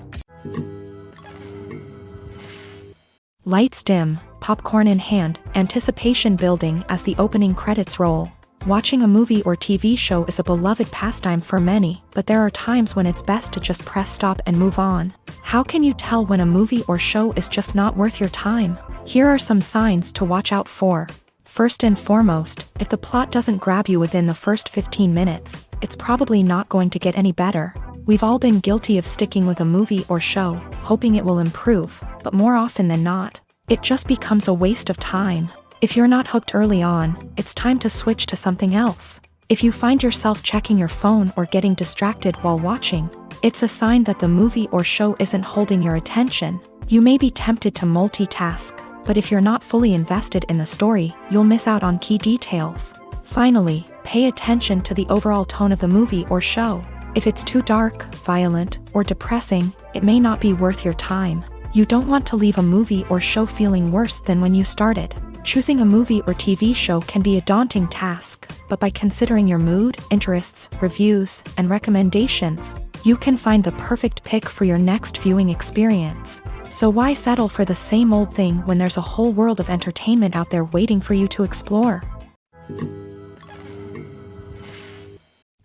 Lights dim, popcorn in hand, anticipation building as the opening credits roll. Watching a movie or TV show is a beloved pastime for many, but there are times when it's best to just press stop and move on. How can you tell when a movie or show is just not worth your time? Here are some signs to watch out for. First and foremost, if the plot doesn't grab you within the first 15 minutes, it's probably not going to get any better. We've all been guilty of sticking with a movie or show, hoping it will improve, but more often than not, it just becomes a waste of time. If you're not hooked early on, it's time to switch to something else. If you find yourself checking your phone or getting distracted while watching, it's a sign that the movie or show isn't holding your attention. You may be tempted to multitask, but if you're not fully invested in the story, you'll miss out on key details. Finally, pay attention to the overall tone of the movie or show. If it's too dark, violent, or depressing, it may not be worth your time. You don't want to leave a movie or show feeling worse than when you started. Choosing a movie or TV show can be a daunting task, but by considering your mood, interests, reviews, and recommendations, you can find the perfect pick for your next viewing experience. So why settle for the same old thing when there's a whole world of entertainment out there waiting for you to explore?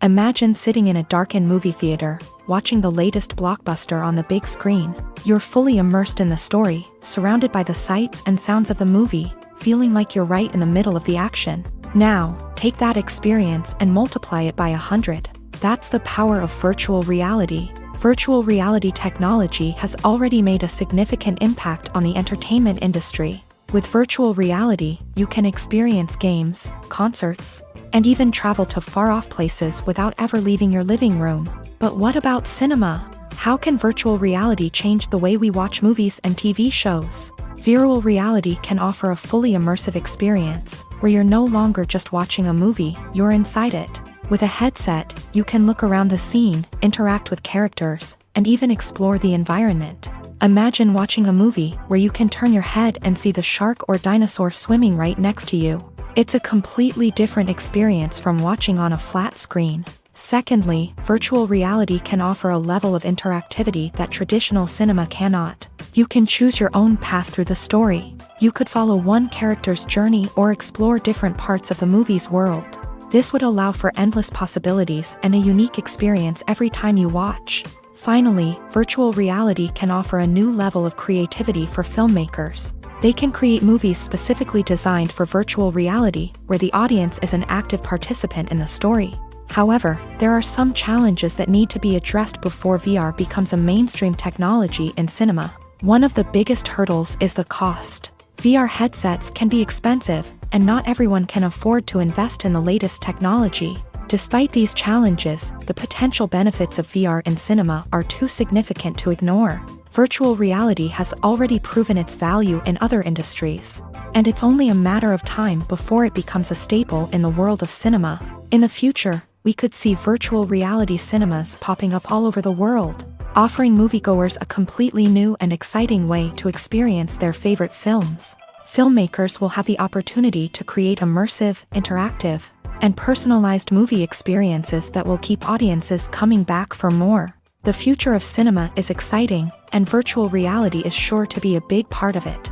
Imagine sitting in a darkened movie theater, watching the latest blockbuster on the big screen. You're fully immersed in the story, surrounded by the sights and sounds of the movie, feeling like you're right in the middle of the action. Now, take that experience and multiply it by 100. That's the power of virtual reality. Virtual reality technology has already made a significant impact on the entertainment industry. With virtual reality, you can experience games, concerts, and even travel to far-off places without ever leaving your living room. But what about cinema? How can virtual reality change the way we watch movies and TV shows? Virtual reality can offer a fully immersive experience, where you're no longer just watching a movie, you're inside it. With a headset, you can look around the scene, interact with characters, and even explore the environment. Imagine watching a movie where you can turn your head and see the shark or dinosaur swimming right next to you. It's a completely different experience from watching on a flat screen. Secondly, virtual reality can offer a level of interactivity that traditional cinema cannot. You can choose your own path through the story. You could follow one character's journey or explore different parts of the movie's world. This would allow for endless possibilities and a unique experience every time you watch. Finally, virtual reality can offer a new level of creativity for filmmakers. They can create movies specifically designed for virtual reality, where the audience is an active participant in the story. However, there are some challenges that need to be addressed before VR becomes a mainstream technology in cinema. One of the biggest hurdles is the cost. VR headsets can be expensive, and not everyone can afford to invest in the latest technology. Despite these challenges, the potential benefits of VR in cinema are too significant to ignore. Virtual reality has already proven its value in other industries, and it's only a matter of time before it becomes a staple in the world of cinema. In the future, we could see virtual reality cinemas popping up all over the world, offering moviegoers a completely new and exciting way to experience their favorite films. Filmmakers will have the opportunity to create immersive, interactive, and personalized movie experiences that will keep audiences coming back for more. The future of cinema is exciting, and virtual reality is sure to be a big part of it.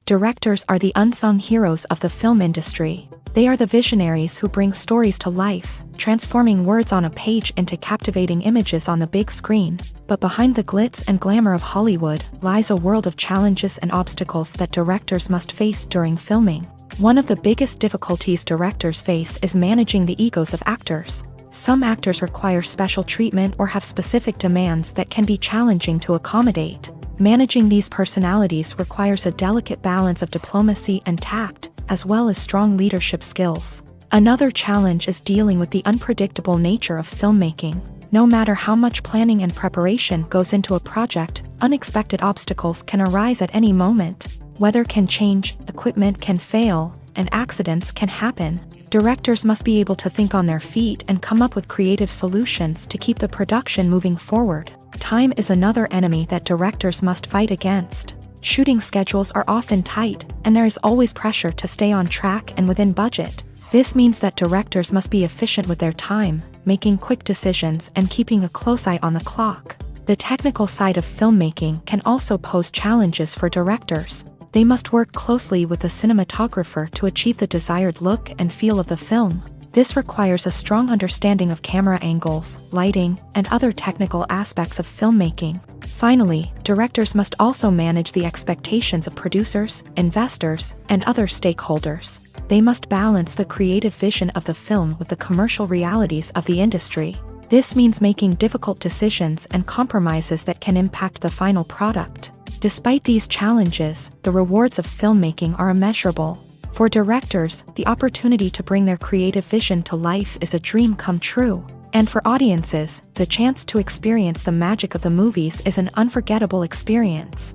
Directors are the unsung heroes of the film industry. They are the visionaries who bring stories to life, transforming words on a page into captivating images on the big screen. But behind the glitz and glamour of Hollywood lies a world of challenges and obstacles that directors must face during filming. One of the biggest difficulties directors face is managing the egos of actors. Some actors require special treatment or have specific demands that can be challenging to accommodate. Managing these personalities requires a delicate balance of diplomacy and tact, as well as strong leadership skills. Another challenge is dealing with the unpredictable nature of filmmaking. No matter how much planning and preparation goes into a project, unexpected obstacles can arise at any moment. Weather can change, equipment can fail, and accidents can happen. Directors must be able to think on their feet and come up with creative solutions to keep the production moving forward. Time is another enemy that directors must fight against. Shooting schedules are often tight, and there is always pressure to stay on track and within budget. This means that directors must be efficient with their time, making quick decisions and keeping a close eye on the clock. The technical side of filmmaking can also pose challenges for directors. They must work closely with the cinematographer to achieve the desired look and feel of the film. This requires a strong understanding of camera angles, lighting, and other technical aspects of filmmaking. Finally, directors must also manage the expectations of producers, investors, and other stakeholders. They must balance the creative vision of the film with the commercial realities of the industry. This means making difficult decisions and compromises that can impact the final product. Despite these challenges, the rewards of filmmaking are immeasurable. For directors, the opportunity to bring their creative vision to life is a dream come true. And for audiences, the chance to experience the magic of the movies is an unforgettable experience.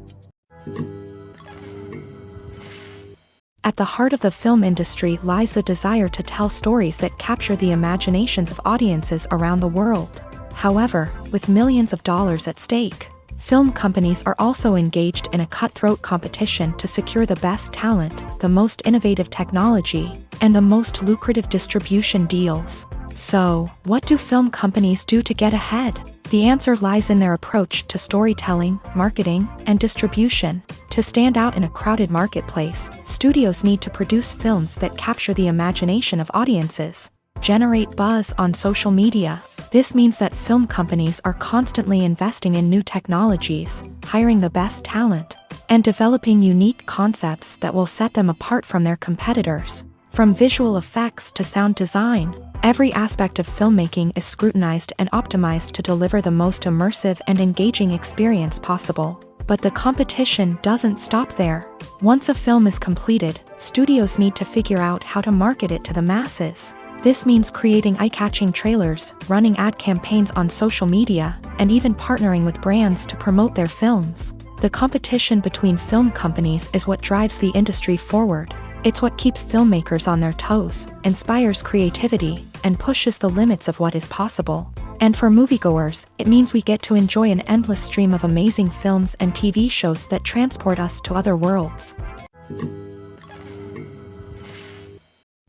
At the heart of the film industry lies the desire to tell stories that capture the imaginations of audiences around the world. However, with millions of dollars at stake, film companies are also engaged in a cutthroat competition to secure the best talent, the most innovative technology, and the most lucrative distribution deals. So, what do film companies do to get ahead? The answer lies in their approach to storytelling, marketing, and distribution. To stand out in a crowded marketplace, studios need to produce films that capture the imagination of audiences, generate buzz on social media. This means that film companies are constantly investing in new technologies, hiring the best talent, and developing unique concepts that will set them apart from their competitors. From visual effects to sound design, every aspect of filmmaking is scrutinized and optimized to deliver the most immersive and engaging experience possible. But the competition doesn't stop there. Once a film is completed, studios need to figure out how to market it to the masses. This means creating eye-catching trailers, running ad campaigns on social media, and even partnering with brands to promote their films. The competition between film companies is what drives the industry forward. It's what keeps filmmakers on their toes, inspires creativity, and pushes the limits of what is possible. And for moviegoers, it means we get to enjoy an endless stream of amazing films and TV shows that transport us to other worlds.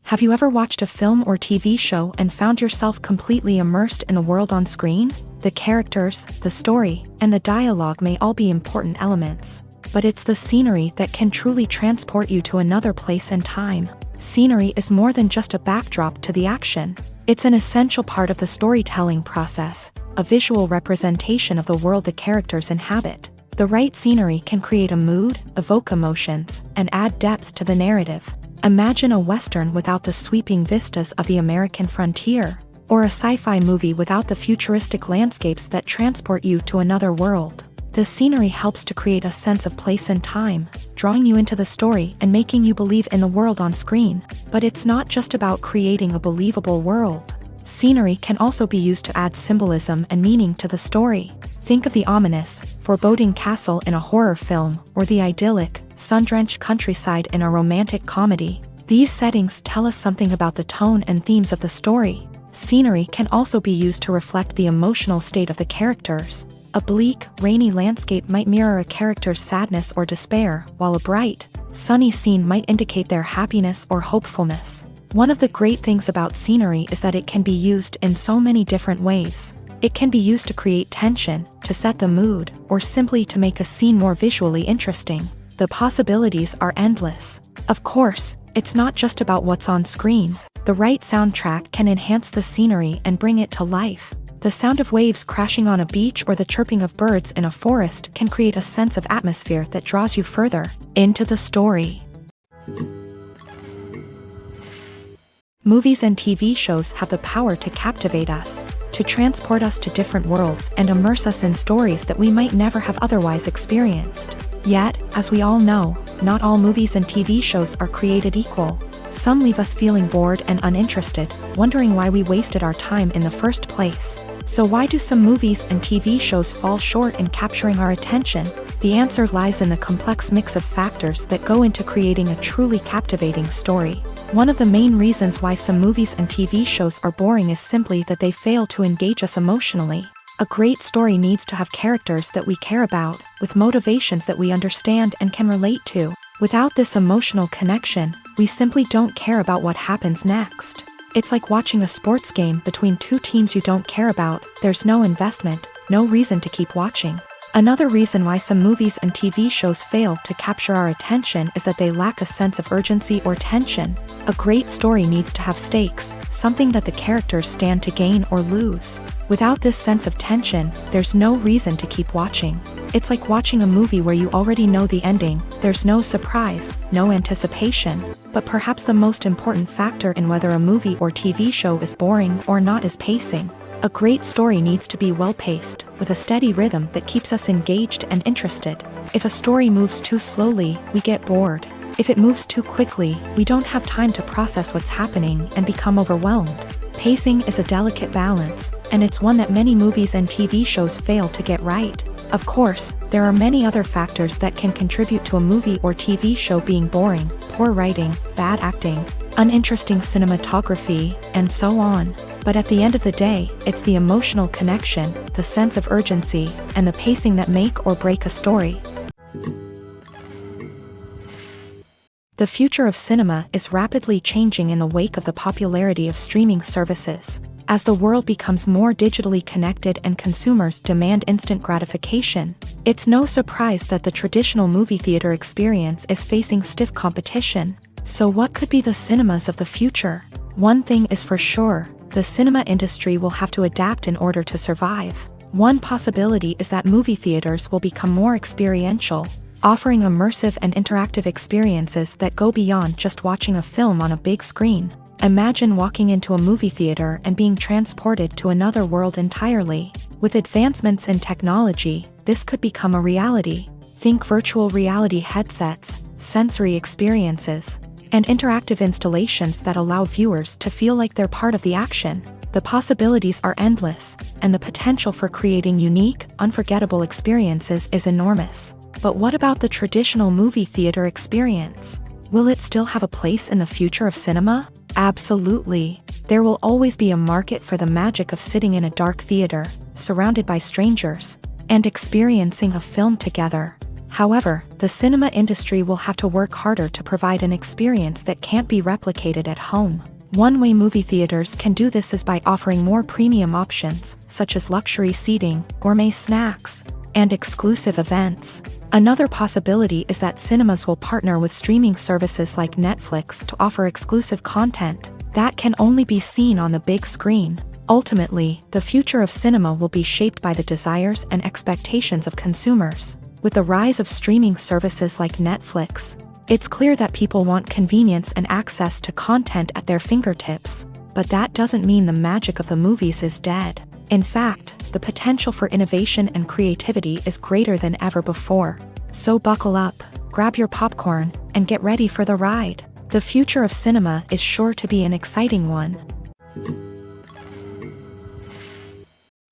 Have you ever watched a film or TV show and found yourself completely immersed in the world on screen? The characters, the story, and the dialogue may all be important elements, but it's the scenery that can truly transport you to another place and time. Scenery is more than just a backdrop to the action. It's an essential part of the storytelling process, a visual representation of the world the characters inhabit. The right scenery can create a mood, evoke emotions, and add depth to the narrative. Imagine a Western without the sweeping vistas of the American frontier, or a sci-fi movie without the futuristic landscapes that transport you to another world. The scenery helps to create a sense of place and time, drawing you into the story and making you believe in the world on screen. But it's not just about creating a believable world. Scenery can also be used to add symbolism and meaning to the story. Think of the ominous, foreboding castle in a horror film, or the idyllic, sun-drenched countryside in a romantic comedy. These settings tell us something about the tone and themes of the story. Scenery can also be used to reflect the emotional state of the characters. A bleak, rainy landscape might mirror a character's sadness or despair, while a bright, sunny scene might indicate their happiness or hopefulness. One of the great things about scenery is that it can be used in so many different ways. It can be used to create tension, to set the mood, or simply to make a scene more visually interesting. The possibilities are endless. Of course, it's not just about what's on screen. The right soundtrack can enhance the scenery and bring it to life. The sound of waves crashing on a beach or the chirping of birds in a forest can create a sense of atmosphere that draws you further into the story. Movies and TV shows have the power to captivate us, to transport us to different worlds and immerse us in stories that we might never have otherwise experienced. Yet, as we all know, not all movies and TV shows are created equal. Some leave us feeling bored and uninterested, wondering why we wasted our time in the first place. So why do some movies and TV shows fall short in capturing our attention? The answer lies in the complex mix of factors that go into creating a truly captivating story. One of the main reasons why some movies and TV shows are boring is simply that they fail to engage us emotionally. A great story needs to have characters that we care about, with motivations that we understand and can relate to. Without this emotional connection, we simply don't care about what happens next. It's like watching a sports game between two teams you don't care about. There's no investment, no reason to keep watching. Another reason why some movies and TV shows fail to capture our attention is that they lack a sense of urgency or tension. A great story needs to have stakes, something that the characters stand to gain or lose. Without this sense of tension, there's no reason to keep watching. It's like watching a movie where you already know the ending. There's no surprise, no anticipation. But perhaps the most important factor in whether a movie or TV show is boring or not is pacing. A great story needs to be well-paced, with a steady rhythm that keeps us engaged and interested. If a story moves too slowly, we get bored. If it moves too quickly, we don't have time to process what's happening and become overwhelmed. Pacing is a delicate balance, and it's one that many movies and TV shows fail to get right. Of course, there are many other factors that can contribute to a movie or TV show being boring: poor writing, bad acting, uninteresting cinematography, and so on. But at the end of the day, it's the emotional connection, the sense of urgency, and the pacing that make or break a story. The future of cinema is rapidly changing in the wake of the popularity of streaming services. As the world becomes more digitally connected and consumers demand instant gratification, it's no surprise that the traditional movie theater experience is facing stiff competition. So what could be the cinemas of the future? One thing is for sure: the cinema industry will have to adapt in order to survive. One possibility is that movie theaters will become more experiential, offering immersive and interactive experiences that go beyond just watching a film on a big screen. Imagine walking into a movie theater and being transported to another world entirely. With advancements in technology, this could become a reality. Think virtual reality headsets, sensory experiences, and interactive installations that allow viewers to feel like they're part of the action. The possibilities are endless, and the potential for creating unique, unforgettable experiences is enormous. But what about the traditional movie theater experience? Will it still have a place in the future of cinema? Absolutely. There will always be a market for the magic of sitting in a dark theater, surrounded by strangers, and experiencing a film together. However, the cinema industry will have to work harder to provide an experience that can't be replicated at home. One way movie theaters can do this is by offering more premium options, such as luxury seating, gourmet snacks, and exclusive events. Another possibility is that cinemas will partner with streaming services like Netflix to offer exclusive content that can only be seen on the big screen. Ultimately, the future of cinema will be shaped by the desires and expectations of consumers. With the rise of streaming services like Netflix, it's clear that people want convenience and access to content at their fingertips. But that doesn't mean the magic of the movies is dead. In fact, the potential for innovation and creativity is greater than ever before. So buckle up, grab your popcorn, and get ready for the ride. The future of cinema is sure to be an exciting one.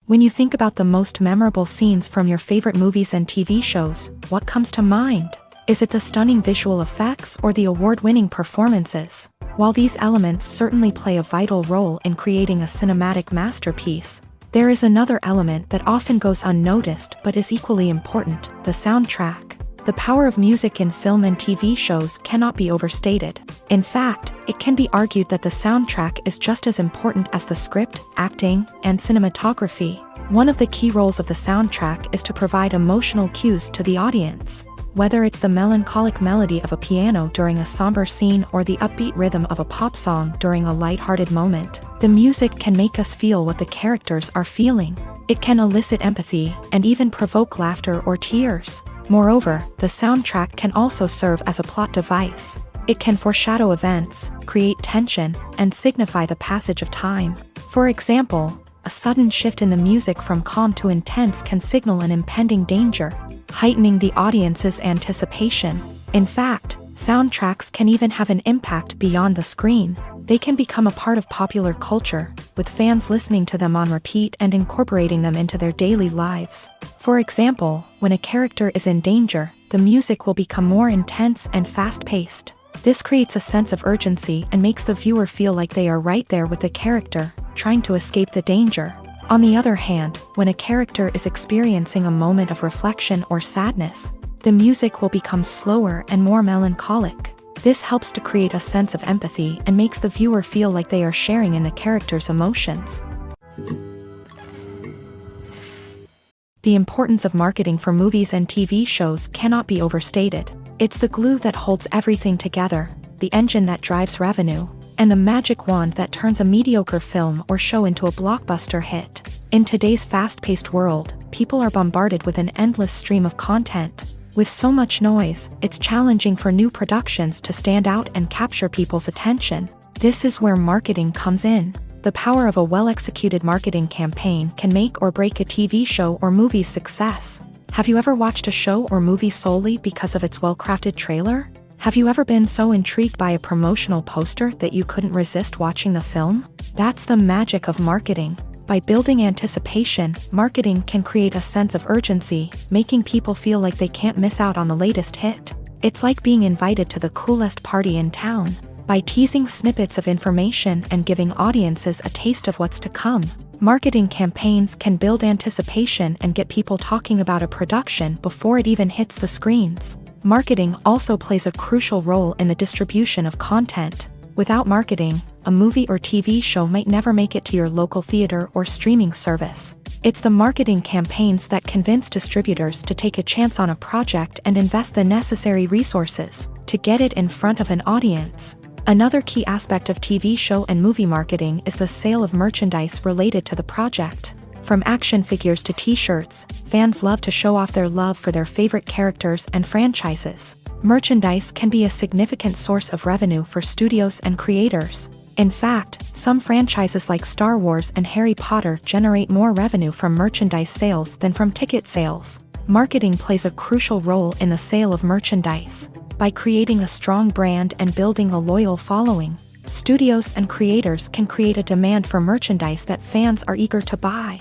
When you think about the most memorable scenes from your favorite movies and TV shows, what comes to mind? Is it the stunning visual effects or the award-winning performances? While these elements certainly play a vital role in creating a cinematic masterpiece, there is another element that often goes unnoticed but is equally important: the soundtrack. The power of music in film and TV shows cannot be overstated. In fact, it can be argued that the soundtrack is just as important as the script, acting, and cinematography. One of the key roles of the soundtrack is to provide emotional cues to the audience. Whether it's the melancholic melody of a piano during a somber scene or the upbeat rhythm of a pop song during a lighthearted moment, the music can make us feel what the characters are feeling. It can elicit empathy and even provoke laughter or tears. Moreover, the soundtrack can also serve as a plot device. It can foreshadow events, create tension, and signify the passage of time. For example, a sudden shift in the music from calm to intense can signal an impending danger, heightening the audience's anticipation. In fact, soundtracks can even have an impact beyond the screen. They can become a part of popular culture, with fans listening to them on repeat and incorporating them into their daily lives. For example, when a character is in danger, the music will become more intense and fast-paced. This creates a sense of urgency and makes the viewer feel like they are right there with the character, trying to escape the danger. On the other hand, when a character is experiencing a moment of reflection or sadness, the music will become slower and more melancholic. This helps to create a sense of empathy and makes the viewer feel like they are sharing in the character's emotions. The importance of marketing for movies and TV shows cannot be overstated. It's the glue that holds everything together, the engine that drives revenue, and the magic wand that turns a mediocre film or show into a blockbuster hit. In today's fast-paced world, people are bombarded with an endless stream of content. With so much noise, it's challenging for new productions to stand out and capture people's attention. This is where marketing comes in. The power of a well-executed marketing campaign can make or break a TV show or movie's success. Have you ever watched a show or movie solely because of its well-crafted trailer? Have you ever been so intrigued by a promotional poster that you couldn't resist watching the film? That's the magic of marketing. By building anticipation, marketing can create a sense of urgency, making people feel like they can't miss out on the latest hit. It's like being invited to the coolest party in town. By teasing snippets of information and giving audiences a taste of what's to come, marketing campaigns can build anticipation and get people talking about a production before it even hits the screens. Marketing also plays a crucial role in the distribution of content. Without marketing, a movie or TV show might never make it to your local theater or streaming service. It's the marketing campaigns that convince distributors to take a chance on a project and invest the necessary resources to get it in front of an audience. Another key aspect of TV show and movie marketing is the sale of merchandise related to the project. From action figures to t-shirts, fans love to show off their love for their favorite characters and franchises. Merchandise can be a significant source of revenue for studios and creators. In fact, some franchises like Star Wars and Harry Potter generate more revenue from merchandise sales than from ticket sales. Marketing plays a crucial role in the sale of merchandise. By creating a strong brand and building a loyal following, studios and creators can create a demand for merchandise that fans are eager to buy.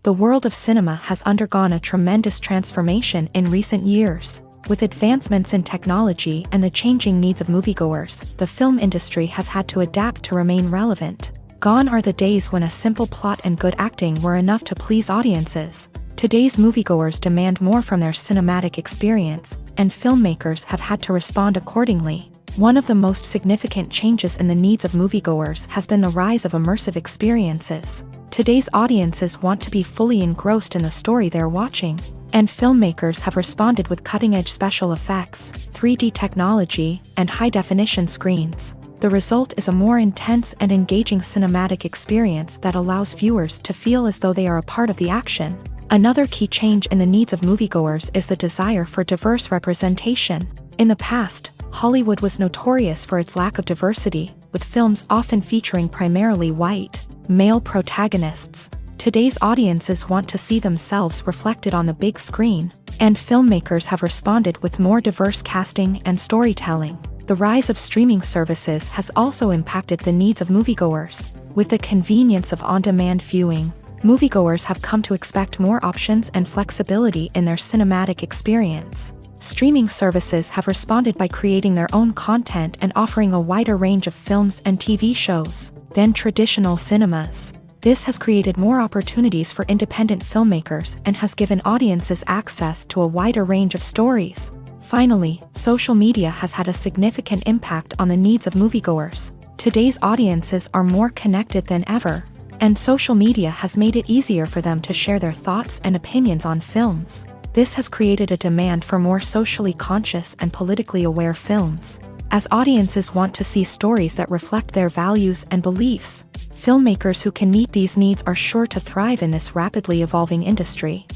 The world of cinema has undergone a tremendous transformation in recent years. With advancements in technology and the changing needs of moviegoers, the film industry has had to adapt to remain relevant. Gone are the days when a simple plot and good acting were enough to please audiences. Today's moviegoers demand more from their cinematic experience, and filmmakers have had to respond accordingly. One of the most significant changes in the needs of moviegoers has been the rise of immersive experiences. Today's audiences want to be fully engrossed in the story they're watching, and filmmakers have responded with cutting-edge special effects, 3D technology, and high-definition screens. The result is a more intense and engaging cinematic experience that allows viewers to feel as though they are a part of the action. Another key change in the needs of moviegoers is the desire for diverse representation. In the past, Hollywood was notorious for its lack of diversity, with films often featuring primarily white, male protagonists. Today's audiences want to see themselves reflected on the big screen, and filmmakers have responded with more diverse casting and storytelling. The rise of streaming services has also impacted the needs of moviegoers. With the convenience of on-demand viewing, moviegoers have come to expect more options and flexibility in their cinematic experience. Streaming services have responded by creating their own content and offering a wider range of films and TV shows than traditional cinemas. This has created more opportunities for independent filmmakers and has given audiences access to a wider range of stories. Finally, social media has had a significant impact on the needs of moviegoers. Today's audiences are more connected than ever, and social media has made it easier for them to share their thoughts and opinions on films. This has created a demand for more socially conscious and politically aware films. As audiences want to see stories that reflect their values and beliefs, filmmakers who can meet these needs are sure to thrive in this rapidly evolving industry.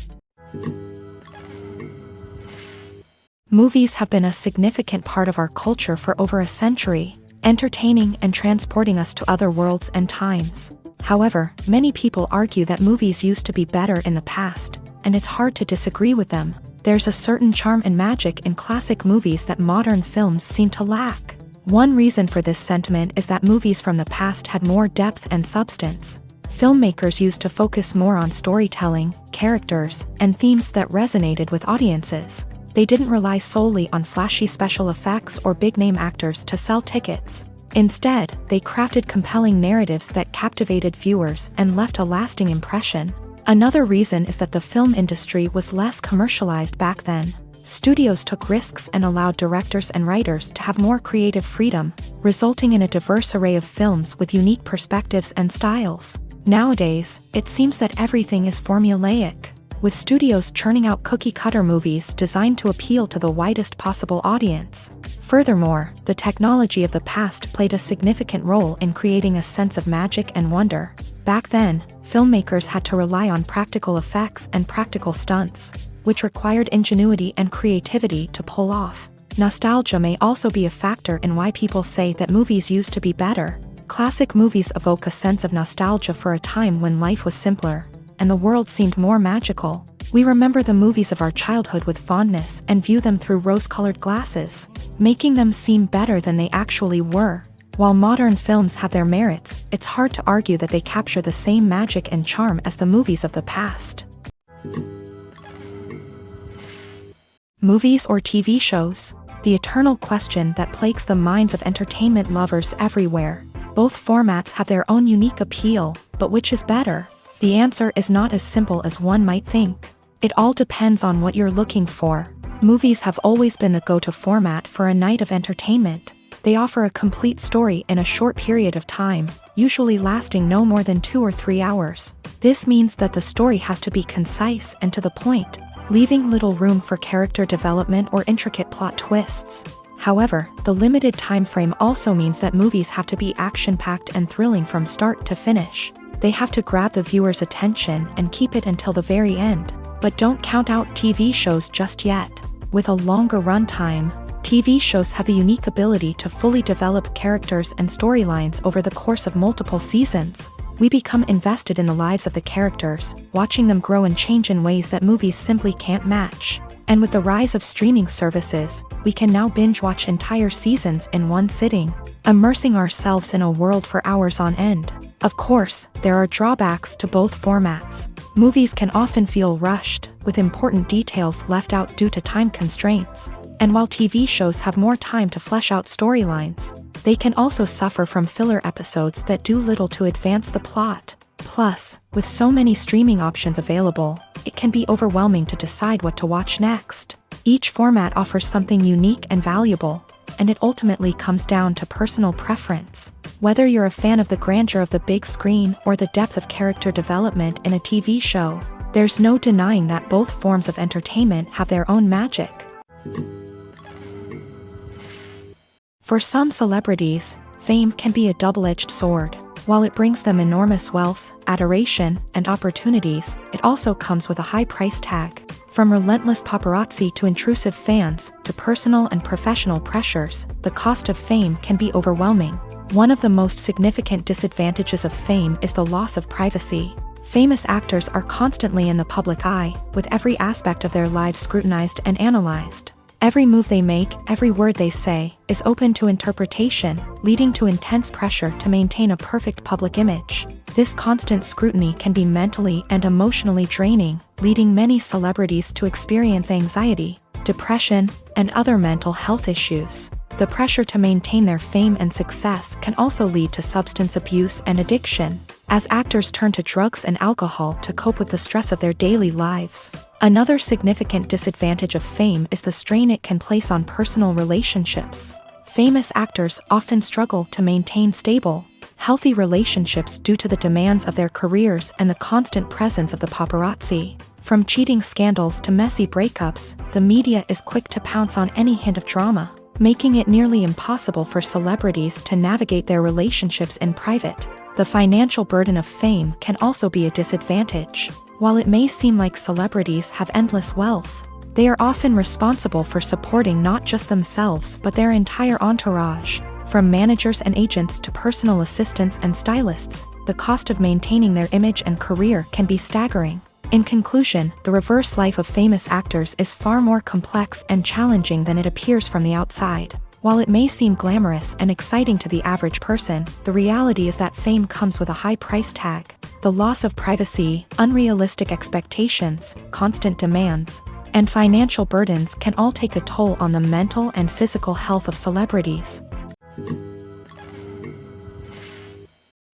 Movies have been a significant part of our culture for over a century, entertaining and transporting us to other worlds and times. However, many people argue that movies used to be better in the past, and it's hard to disagree with them. There's a certain charm and magic in classic movies that modern films seem to lack. One reason for this sentiment is that movies from the past had more depth and substance. Filmmakers used to focus more on storytelling, characters, and themes that resonated with audiences. They didn't rely solely on flashy special effects or big-name actors to sell tickets. Instead, they crafted compelling narratives that captivated viewers and left a lasting impression. Another reason is that the film industry was less commercialized back then. Studios took risks and allowed directors and writers to have more creative freedom, resulting in a diverse array of films with unique perspectives and styles. Nowadays, it seems that everything is formulaic, with studios churning out cookie-cutter movies designed to appeal to the widest possible audience. Furthermore, the technology of the past played a significant role in creating a sense of magic and wonder. Back then, filmmakers had to rely on practical effects and practical stunts, which required ingenuity and creativity to pull off. Nostalgia may also be a factor in why people say that movies used to be better. Classic movies evoke a sense of nostalgia for a time when life was simpler, and the world seemed more magical. We remember the movies of our childhood with fondness and view them through rose-colored glasses, making them seem better than they actually were. While modern films have their merits, it's hard to argue that they capture the same magic and charm as the movies of the past. Movies or TV shows? The eternal question that plagues the minds of entertainment lovers everywhere. Both formats have their own unique appeal, but which is better? The answer is not as simple as one might think. It all depends on what you're looking for. Movies have always been the go-to format for a night of entertainment. They offer a complete story in a short period of time, usually lasting no more than 2 or 3 hours. This means that the story has to be concise and to the point, leaving little room for character development or intricate plot twists. However, the limited time frame also means that movies have to be action-packed and thrilling from start to finish. They have to grab the viewer's attention and keep it until the very end. But don't count out TV shows just yet. With a longer runtime, TV shows have the unique ability to fully develop characters and storylines over the course of multiple seasons. We become invested in the lives of the characters, watching them grow and change in ways that movies simply can't match. And with the rise of streaming services, we can now binge-watch entire seasons in one sitting, immersing ourselves in a world for hours on end. Of course, there are drawbacks to both formats. Movies can often feel rushed, with important details left out due to time constraints. And while TV shows have more time to flesh out storylines, they can also suffer from filler episodes that do little to advance the plot. Plus, with so many streaming options available, it can be overwhelming to decide what to watch next. Each format offers something unique and valuable, and it ultimately comes down to personal preference. Whether you're a fan of the grandeur of the big screen or the depth of character development in a TV show, there's no denying that both forms of entertainment have their own magic. For some celebrities, fame can be a double-edged sword. While it brings them enormous wealth, adoration, and opportunities, it also comes with a high price tag. From relentless paparazzi to intrusive fans, to personal and professional pressures, the cost of fame can be overwhelming. One of the most significant disadvantages of fame is the loss of privacy. Famous actors are constantly in the public eye, with every aspect of their lives scrutinized and analyzed. Every move they make, every word they say, is open to interpretation, leading to intense pressure to maintain a perfect public image. This constant scrutiny can be mentally and emotionally draining, leading many celebrities to experience anxiety, depression, and other mental health issues. The pressure to maintain their fame and success can also lead to substance abuse and addiction, as actors turn to drugs and alcohol to cope with the stress of their daily lives. Another significant disadvantage of fame is the strain it can place on personal relationships. Famous actors often struggle to maintain stable, healthy relationships due to the demands of their careers and the constant presence of the paparazzi. From cheating scandals to messy breakups, the media is quick to pounce on any hint of drama, making it nearly impossible for celebrities to navigate their relationships in private. The financial burden of fame can also be a disadvantage. While it may seem like celebrities have endless wealth, they are often responsible for supporting not just themselves but their entire entourage. From managers and agents to personal assistants and stylists, the cost of maintaining their image and career can be staggering. In conclusion, the reverse life of famous actors is far more complex and challenging than it appears from the outside. While it may seem glamorous and exciting to the average person, the reality is that fame comes with a high price tag. The loss of privacy, unrealistic expectations, constant demands, and financial burdens can all take a toll on the mental and physical health of celebrities.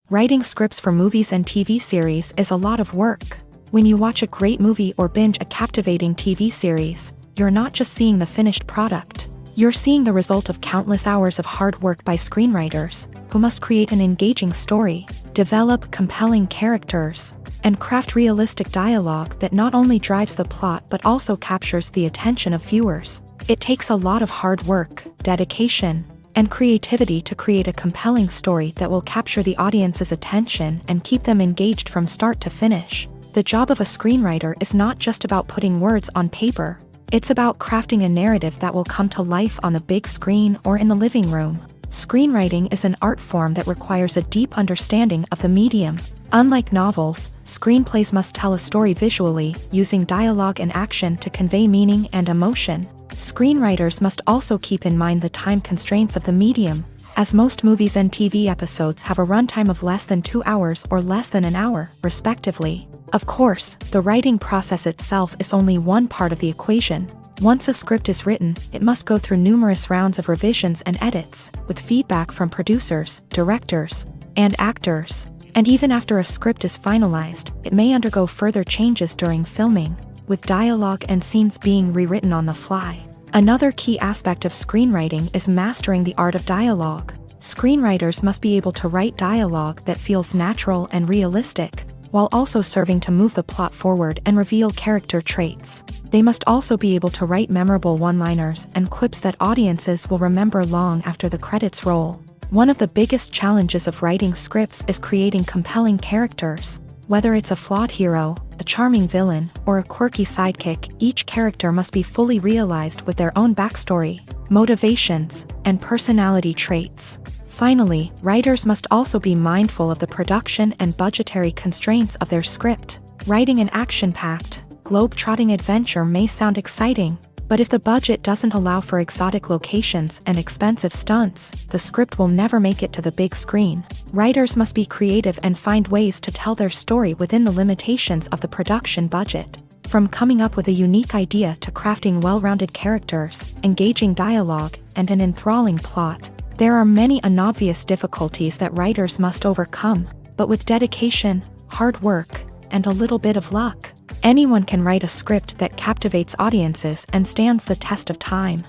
Writing scripts for movies and TV series is a lot of work. When you watch a great movie or binge a captivating TV series, you're not just seeing the finished product. You're seeing the result of countless hours of hard work by screenwriters, who must create an engaging story, develop compelling characters, and craft realistic dialogue that not only drives the plot but also captures the attention of viewers. It takes a lot of hard work, dedication, and creativity to create a compelling story that will capture the audience's attention and keep them engaged from start to finish. The job of a screenwriter is not just about putting words on paper. It's about crafting a narrative that will come to life on the big screen or in the living room. Screenwriting is an art form that requires a deep understanding of the medium. Unlike novels, screenplays must tell a story visually, using dialogue and action to convey meaning and emotion. Screenwriters must also keep in mind the time constraints of the medium, as most movies and TV episodes have a runtime of less than 2 hours or less than an hour, respectively. Of course, the writing process itself is only one part of the equation. Once a script is written, it must go through numerous rounds of revisions and edits, with feedback from producers, directors, and actors. And even after a script is finalized, it may undergo further changes during filming, with dialogue and scenes being rewritten on the fly. Another key aspect of screenwriting is mastering the art of dialogue. Screenwriters must be able to write dialogue that feels natural and realistic, while also serving to move the plot forward and reveal character traits. They must also be able to write memorable one-liners and quips that audiences will remember long after the credits roll. One of the biggest challenges of writing scripts is creating compelling characters. Whether it's a flawed hero, a charming villain, or a quirky sidekick, each character must be fully realized with their own backstory, motivations, and personality traits. Finally, writers must also be mindful of the production and budgetary constraints of their script. Writing an action-packed, globe-trotting adventure may sound exciting, but if the budget doesn't allow for exotic locations and expensive stunts, the script will never make it to the big screen. Writers must be creative and find ways to tell their story within the limitations of the production budget. From coming up with a unique idea to crafting well-rounded characters, engaging dialogue, and an enthralling plot, there are many unobvious difficulties that writers must overcome, but with dedication, hard work, and a little bit of luck, Anyone can write a script that captivates audiences and stands the test of time.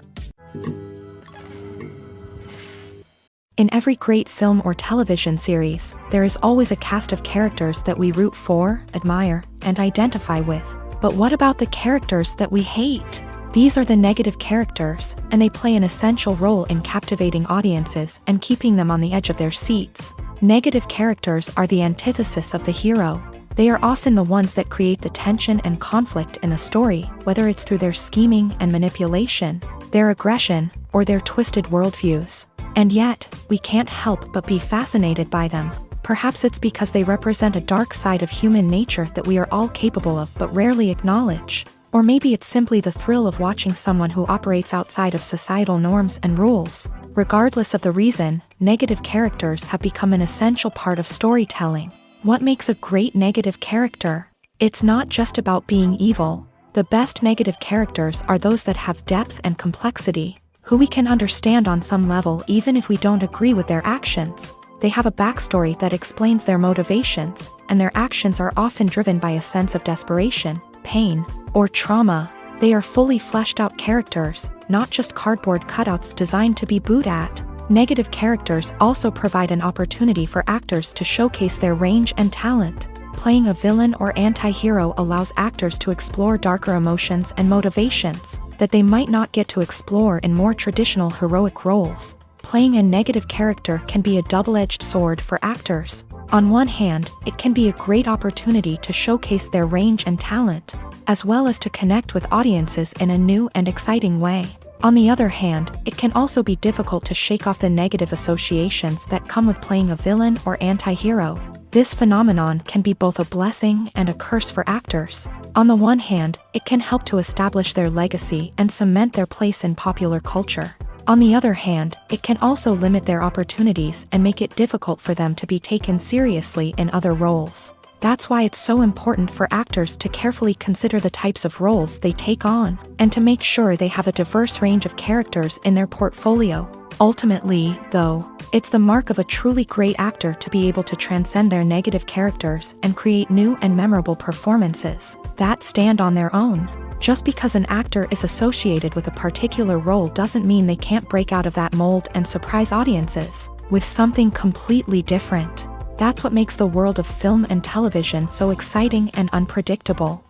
In every great film or television series, there is always a cast of characters that we root for, admire, and identify with. But what about the characters that we hate? These are the negative characters, and they play an essential role in captivating audiences and keeping them on the edge of their seats. Negative characters are the antithesis of the hero. They are often the ones that create the tension and conflict in the story, whether it's through their scheming and manipulation, their aggression, or their twisted worldviews. And yet, we can't help but be fascinated by them. Perhaps it's because they represent a dark side of human nature that we are all capable of but rarely acknowledge. Or maybe it's simply the thrill of watching someone who operates outside of societal norms and rules. Regardless of the reason, negative characters have become an essential part of storytelling. What makes a great negative character? It's not just about being evil. The best negative characters are those that have depth and complexity, who we can understand on some level even if we don't agree with their actions. They have a backstory that explains their motivations, and their actions are often driven by a sense of desperation, pain, or trauma. They are fully fleshed out characters, not just cardboard cutouts designed to be booed at. Negative characters also provide an opportunity for actors to showcase their range and talent. Playing a villain or anti-hero allows actors to explore darker emotions and motivations that they might not get to explore in more traditional heroic roles. Playing a negative character can be a double-edged sword for actors. On one hand, it can be a great opportunity to showcase their range and talent, as well as to connect with audiences in a new and exciting way. On the other hand, it can also be difficult to shake off the negative associations that come with playing a villain or anti-hero. This phenomenon can be both a blessing and a curse for actors. On the one hand, it can help to establish their legacy and cement their place in popular culture. On the other hand, it can also limit their opportunities and make it difficult for them to be taken seriously in other roles. That's why it's so important for actors to carefully consider the types of roles they take on, and to make sure they have a diverse range of characters in their portfolio. Ultimately, though, it's the mark of a truly great actor to be able to transcend their negative characters and create new and memorable performances that stand on their own. Just because an actor is associated with a particular role doesn't mean they can't break out of that mold and surprise audiences with something completely different. That's what makes the world of film and television so exciting and unpredictable.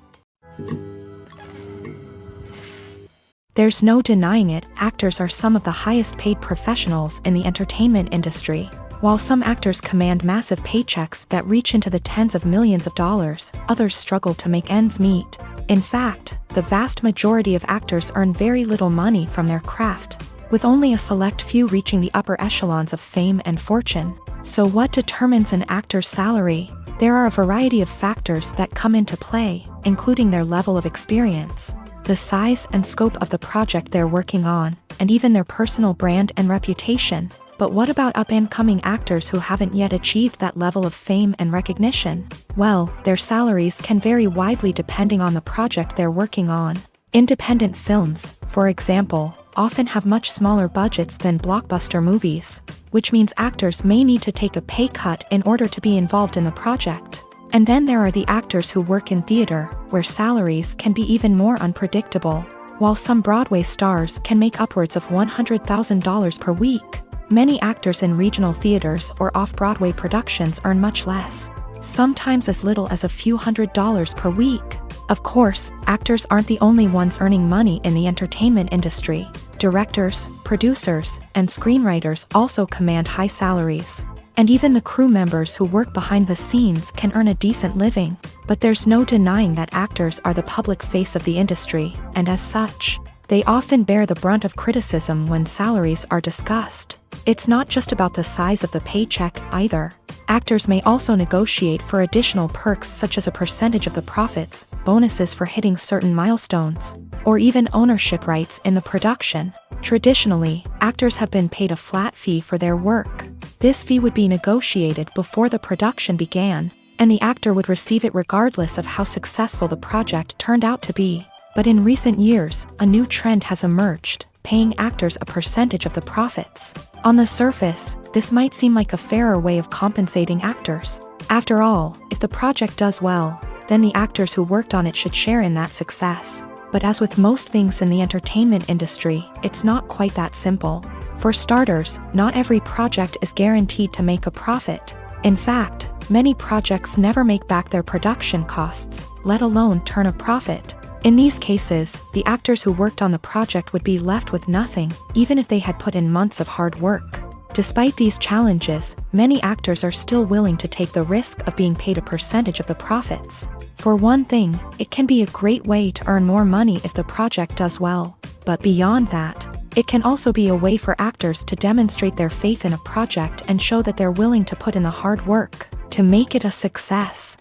There's no denying it, actors are some of the highest paid professionals in the entertainment industry. While some actors command massive paychecks that reach into the tens of millions of dollars, others struggle to make ends meet. In fact, the vast majority of actors earn very little money from their craft, with only a select few reaching the upper echelons of fame and fortune. So what determines an actor's salary? There are a variety of factors that come into play, including their level of experience, the size and scope of the project they're working on, and even their personal brand and reputation. But what about up-and-coming actors who haven't yet achieved that level of fame and recognition? Well, their salaries can vary widely depending on the project they're working on. Independent films, for example, often have much smaller budgets than blockbuster movies, which means actors may need to take a pay cut in order to be involved in the project. And then there are the actors who work in theater, where salaries can be even more unpredictable. While some Broadway stars can make upwards of $100,000 per week, many actors in regional theaters or off-Broadway productions earn much less, sometimes as little as a few $100s per week. Of course, actors aren't the only ones earning money in the entertainment industry. Directors, producers, and screenwriters also command high salaries. And even the crew members who work behind the scenes can earn a decent living. But there's no denying that actors are the public face of the industry, and as such, they often bear the brunt of criticism when salaries are discussed. It's not just about the size of the paycheck, either. Actors may also negotiate for additional perks such as a percentage of the profits, bonuses for hitting certain milestones, or even ownership rights in the production. Traditionally, actors have been paid a flat fee for their work. This fee would be negotiated before the production began, and the actor would receive it regardless of how successful the project turned out to be. But in recent years, a new trend has emerged, paying actors a percentage of the profits. On the surface, this might seem like a fairer way of compensating actors. After all, if the project does well, then the actors who worked on it should share in that success. But as with most things in the entertainment industry, it's not quite that simple. For starters, not every project is guaranteed to make a profit. In fact, many projects never make back their production costs, let alone turn a profit. In these cases, the actors who worked on the project would be left with nothing, even if they had put in months of hard work. Despite these challenges, many actors are still willing to take the risk of being paid a percentage of the profits. For one thing, it can be a great way to earn more money if the project does well. But beyond that, it can also be a way for actors to demonstrate their faith in a project and show that they're willing to put in the hard work to make it a success.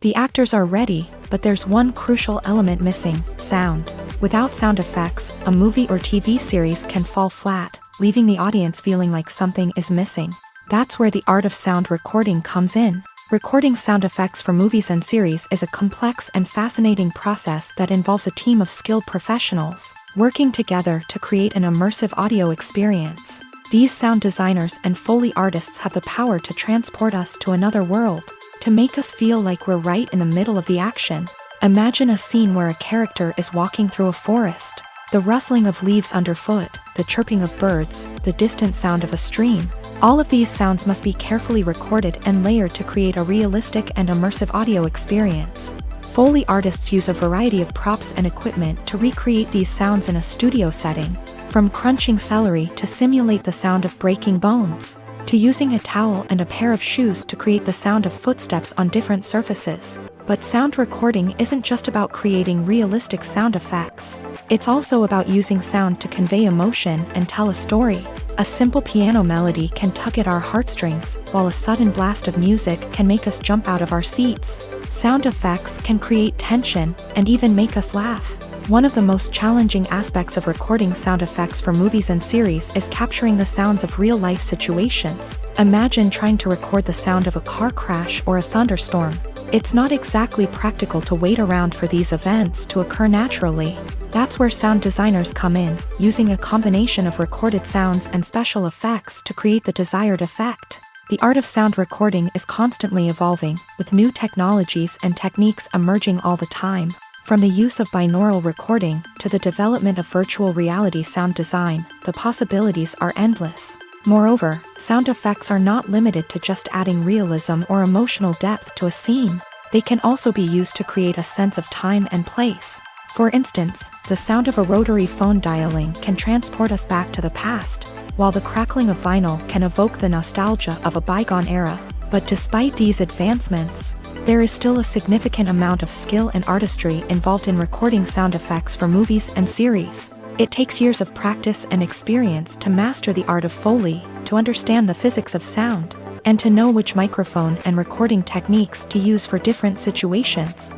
The actors are ready, but there's one crucial element missing: sound. Without sound effects, a movie or TV series can fall flat, leaving the audience feeling like something is missing. That's where the art of sound recording comes in. Recording sound effects for movies and series is a complex and fascinating process that involves a team of skilled professionals working together to create an immersive audio experience. These sound designers and Foley artists have the power to transport us to another world, to make us feel like we're right in the middle of the action. Imagine a scene where a character is walking through a forest. The rustling of leaves underfoot, the chirping of birds, the distant sound of a stream. All of these sounds must be carefully recorded and layered to create a realistic and immersive audio experience. Foley artists use a variety of props and equipment to recreate these sounds in a studio setting, from crunching celery to simulate the sound of breaking bones, to using a towel and a pair of shoes to create the sound of footsteps on different surfaces. But sound recording isn't just about creating realistic sound effects. It's also about using sound to convey emotion and tell a story. A simple piano melody can tug at our heartstrings, while a sudden blast of music can make us jump out of our seats. Sound effects can create tension and even make us laugh. One of the most challenging aspects of recording sound effects for movies and series is capturing the sounds of real-life situations. Imagine trying to record the sound of a car crash or a thunderstorm. It's not exactly practical to wait around for these events to occur naturally. That's where sound designers come in, using a combination of recorded sounds and special effects to create the desired effect. The art of sound recording is constantly evolving, with new technologies and techniques emerging all the time. From the use of binaural recording to the development of virtual reality sound design, the possibilities are endless. Moreover, sound effects are not limited to just adding realism or emotional depth to a scene. They can also be used to create a sense of time and place. For instance, the sound of a rotary phone dialing can transport us back to the past, while the crackling of vinyl can evoke the nostalgia of a bygone era. But despite these advancements, there is still a significant amount of skill and artistry involved in recording sound effects for movies and series. It takes years of practice and experience to master the art of Foley, to understand the physics of sound, and to know which microphone and recording techniques to use for different situations.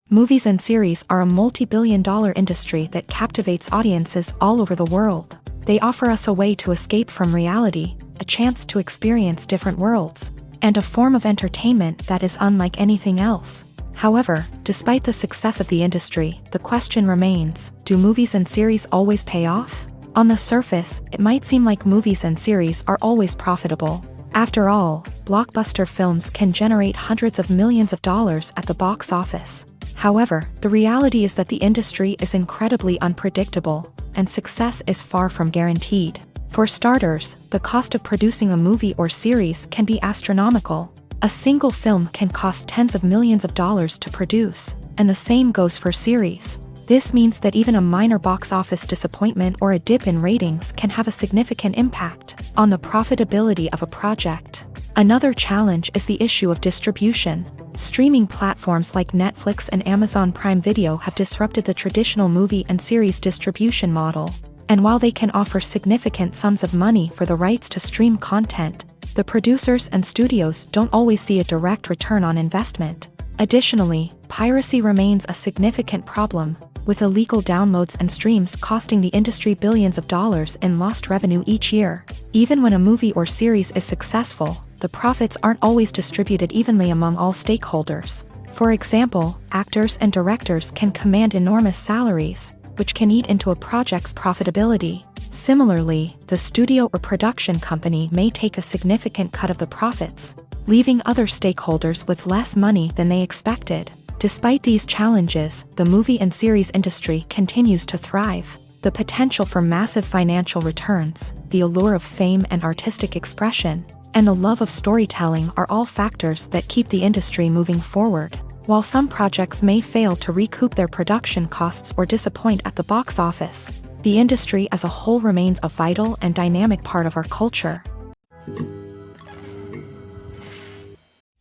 Movies and series are a multi-billion-dollar industry that captivates audiences all over the world. They offer us a way to escape from reality, a chance to experience different worlds, and a form of entertainment that is unlike anything else. However, despite the success of the industry, the question remains, do movies and series always pay off? On the surface, it might seem like movies and series are always profitable. After all, blockbuster films can generate hundreds of millions of dollars at the box office. However, the reality is that the industry is incredibly unpredictable, and success is far from guaranteed. For starters, the cost of producing a movie or series can be astronomical. A single film can cost tens of millions of dollars to produce, and the same goes for series. This means that even a minor box office disappointment or a dip in ratings can have a significant impact on the profitability of a project. Another challenge is the issue of distribution. Streaming platforms like Netflix and Amazon Prime Video have disrupted the traditional movie and series distribution model. And while they can offer significant sums of money for the rights to stream content, the producers and studios don't always see a direct return on investment. Additionally, piracy remains a significant problem, with illegal downloads and streams costing the industry billions of dollars in lost revenue each year. Even when a movie or series is successful, the profits aren't always distributed evenly among all stakeholders. For example, actors and directors can command enormous salaries, which can eat into a project's profitability. Similarly, the studio or production company may take a significant cut of the profits, leaving other stakeholders with less money than they expected. Despite these challenges, the movie and series industry continues to thrive. The potential for massive financial returns, the allure of fame and artistic expression, and the love of storytelling are all factors that keep the industry moving forward. While some projects may fail to recoup their production costs or disappoint at the box office, the industry as a whole remains a vital and dynamic part of our culture.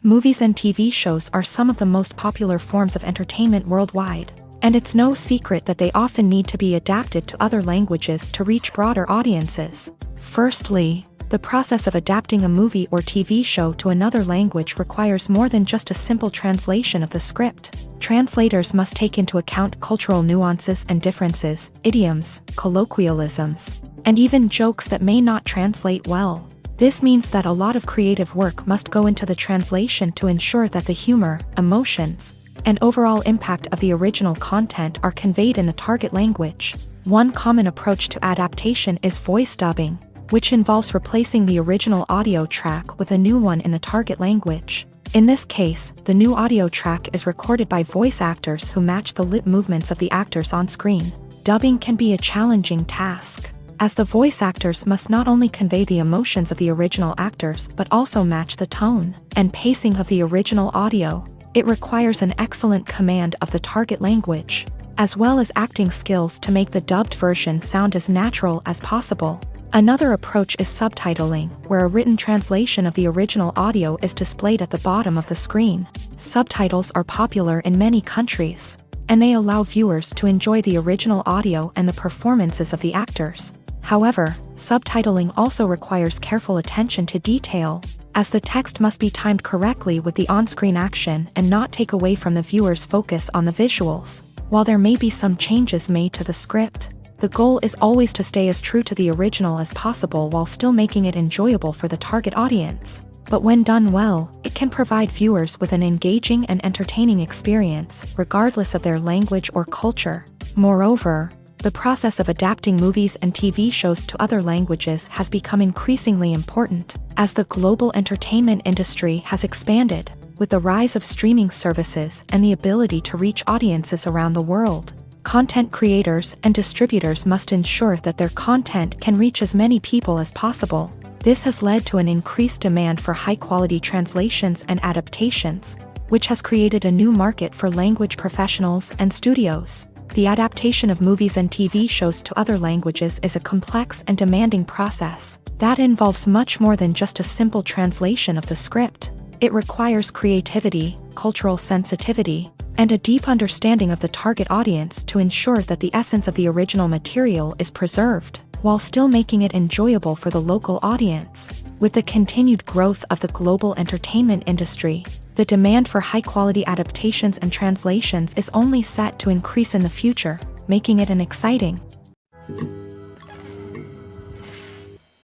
Movies and TV shows are some of the most popular forms of entertainment worldwide, and it's no secret that they often need to be adapted to other languages to reach broader audiences. Firstly, the process of adapting a movie or TV show to another language requires more than just a simple translation of the script. Translators must take into account cultural nuances and differences, idioms, colloquialisms, and even jokes that may not translate well. This means that a lot of creative work must go into the translation to ensure that the humor, emotions, and overall impact of the original content are conveyed in the target language. One common approach to adaptation is voice dubbing, which involves replacing the original audio track with a new one in the target language. In this case, the new audio track is recorded by voice actors who match the lip movements of the actors on screen. Dubbing can be a challenging task, as the voice actors must not only convey the emotions of the original actors but also match the tone and pacing of the original audio. It requires an excellent command of the target language, as well as acting skills to make the dubbed version sound as natural as possible. Another approach is subtitling, where a written translation of the original audio is displayed at the bottom of the screen. Subtitles are popular in many countries, and they allow viewers to enjoy the original audio and the performances of the actors. However, subtitling also requires careful attention to detail, as the text must be timed correctly with the on-screen action and not take away from the viewer's focus on the visuals. While there may be some changes made to the script, the goal is always to stay as true to the original as possible while still making it enjoyable for the target audience. But when done well, it can provide viewers with an engaging and entertaining experience, regardless of their language or culture. Moreover, the process of adapting movies and TV shows to other languages has become increasingly important, as the global entertainment industry has expanded, with the rise of streaming services and the ability to reach audiences around the world. Content creators and distributors must ensure that their content can reach as many people as possible. This has led to an increased demand for high-quality translations and adaptations, which has created a new market for language professionals and studios. The adaptation of movies and TV shows to other languages is a complex and demanding process that involves much more than just a simple translation of the script. It requires creativity, cultural sensitivity, and a deep understanding of the target audience to ensure that the essence of the original material is preserved, while still making it enjoyable for the local audience. With the continued growth of the global entertainment industry, the demand for high-quality adaptations and translations is only set to increase in the future, making it an exciting.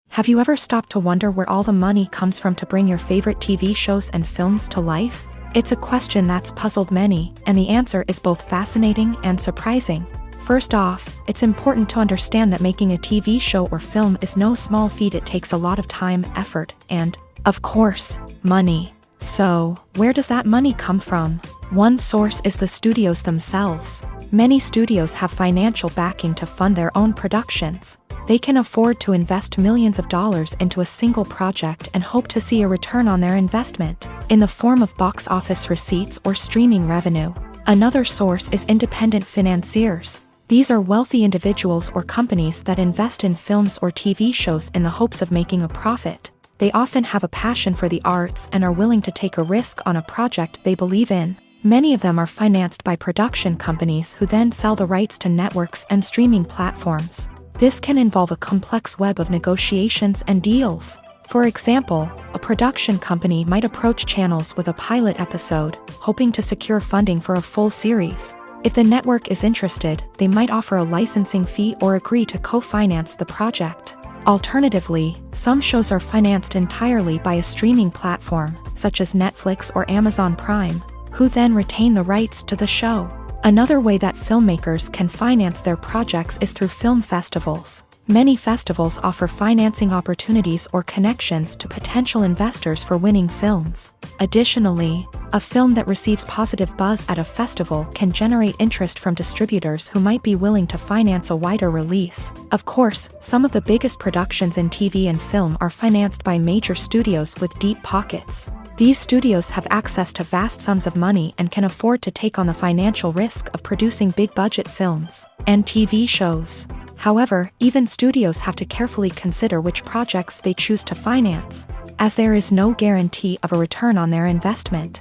Have you ever stopped to wonder where all the money comes from to bring your favorite TV shows and films to life? It's a question that's puzzled many, and the answer is both fascinating and surprising. First off, it's important to understand that making a TV show or film is no small feat. It takes a lot of time, effort, and, of course, money. So, where does that money come from? One source is the studios themselves. Many studios have financial backing to fund their own productions. They can afford to invest millions of dollars into a single project and hope to see a return on their investment, in the form of box office receipts or streaming revenue. Another source is independent financiers. These are wealthy individuals or companies that invest in films or TV shows in the hopes of making a profit. They often have a passion for the arts and are willing to take a risk on a project they believe in. Many of them are financed by production companies who then sell the rights to networks and streaming platforms. This can involve a complex web of negotiations and deals. For example, a production company might approach channels with a pilot episode, hoping to secure funding for a full series. If the network is interested, they might offer a licensing fee or agree to co-finance the project. Alternatively, some shows are financed entirely by a streaming platform, such as Netflix or Amazon Prime, who then retain the rights to the show. Another way that filmmakers can finance their projects is through film festivals. Many festivals offer financing opportunities or connections to potential investors for winning films. Additionally, a film that receives positive buzz at a festival can generate interest from distributors who might be willing to finance a wider release. Of course, some of the biggest productions in TV and film are financed by major studios with deep pockets. These studios have access to vast sums of money and can afford to take on the financial risk of producing big-budget films and TV shows. However, even studios have to carefully consider which projects they choose to finance, as there is no guarantee of a return on their investment.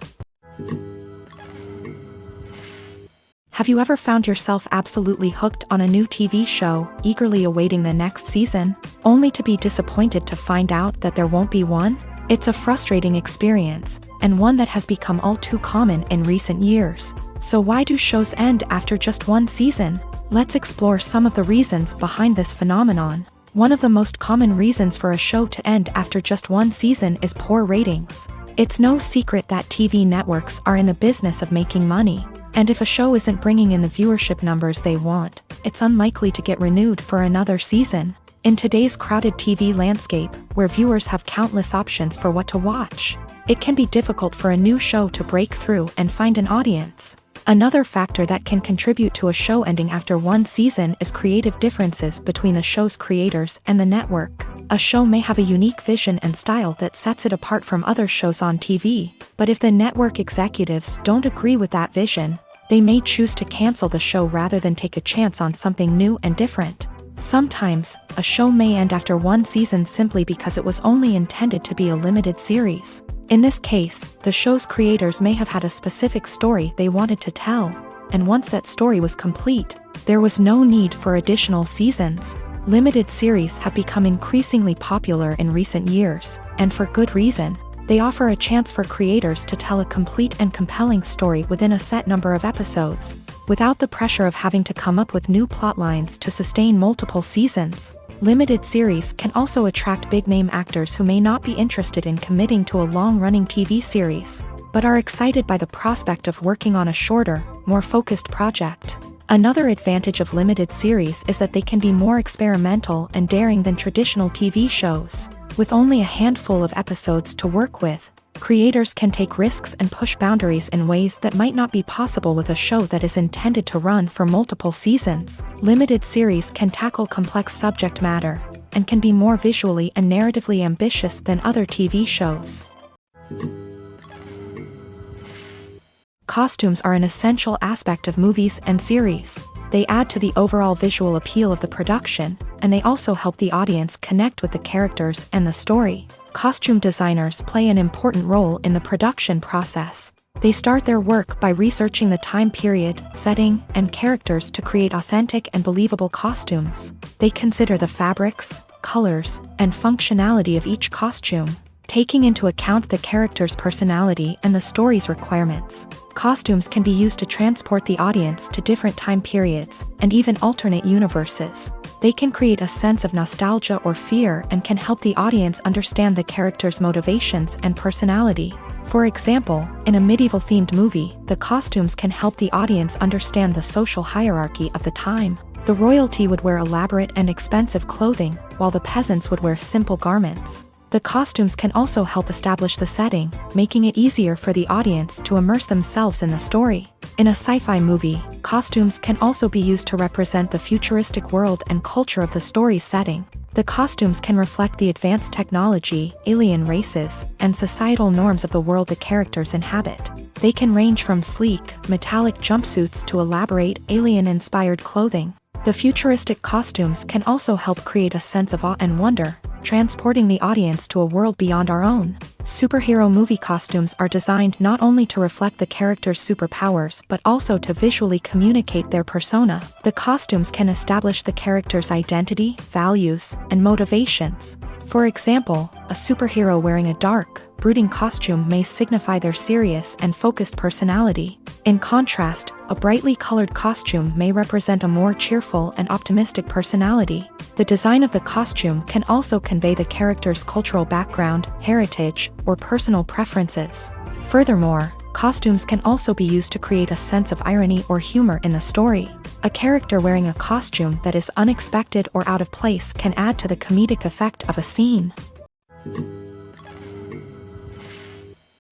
Have you ever found yourself absolutely hooked on a new TV show, eagerly awaiting the next season, only to be disappointed to find out that there won't be one? It's a frustrating experience, and one that has become all too common in recent years. So why do shows end after just one season? Let's explore some of the reasons behind this phenomenon. One of the most common reasons for a show to end after just one season is poor ratings. It's no secret that TV networks are in the business of making money, and if a show isn't bringing in the viewership numbers they want, it's unlikely to get renewed for another season. In today's crowded TV landscape, where viewers have countless options for what to watch, it can be difficult for a new show to break through and find an audience. Another factor that can contribute to a show ending after one season is creative differences between the show's creators and the network. A show may have a unique vision and style that sets it apart from other shows on TV, but if the network executives don't agree with that vision, they may choose to cancel the show rather than take a chance on something new and different. Sometimes, a show may end after one season simply because it was only intended to be a limited series. In this case, the show's creators may have had a specific story they wanted to tell, and once that story was complete, there was no need for additional seasons. Limited series have become increasingly popular in recent years, and for good reason. They offer a chance for creators to tell a complete and compelling story within a set number of episodes, without the pressure of having to come up with new plotlines to sustain multiple seasons. Limited series can also attract big-name actors who may not be interested in committing to a long-running TV series, but are excited by the prospect of working on a shorter, more focused project. Another advantage of limited series is that they can be more experimental and daring than traditional TV shows. With only a handful of episodes to work with, creators can take risks and push boundaries in ways that might not be possible with a show that is intended to run for multiple seasons. Limited series can tackle complex subject matter, and can be more visually and narratively ambitious than other TV shows. Costumes are an essential aspect of movies and series. They add to the overall visual appeal of the production, and they also help the audience connect with the characters and the story. Costume designers play an important role in the production process. They start their work by researching the time period, setting, and characters to create authentic and believable costumes. They consider the fabrics, colors, and functionality of each costume, taking into account the character's personality and the story's requirements. Costumes can be used to transport the audience to different time periods, and even alternate universes. They can create a sense of nostalgia or fear and can help the audience understand the character's motivations and personality. For example, in a medieval-themed movie, the costumes can help the audience understand the social hierarchy of the time. The royalty would wear elaborate and expensive clothing, while the peasants would wear simple garments. The costumes can also help establish the setting, making it easier for the audience to immerse themselves in the story. In a sci-fi movie, costumes can also be used to represent the futuristic world and culture of the story's setting. The costumes can reflect the advanced technology, alien races, and societal norms of the world the characters inhabit. They can range from sleek, metallic jumpsuits to elaborate, alien-inspired clothing. The futuristic costumes can also help create a sense of awe and wonder, transporting the audience to a world beyond our own. Superhero movie costumes are designed not only to reflect the character's superpowers but also to visually communicate their persona. The costumes can establish the character's identity, values, and motivations. For example, a superhero wearing a dark, brooding costume may signify their serious and focused personality. In contrast, a brightly colored costume may represent a more cheerful and optimistic personality. The design of the costume can also convey the character's cultural background, heritage, or personal preferences. Furthermore, Costumes can also be used to create a sense of irony or humor in the story. A character wearing a costume that is unexpected or out of place can add to the comedic effect of a scene.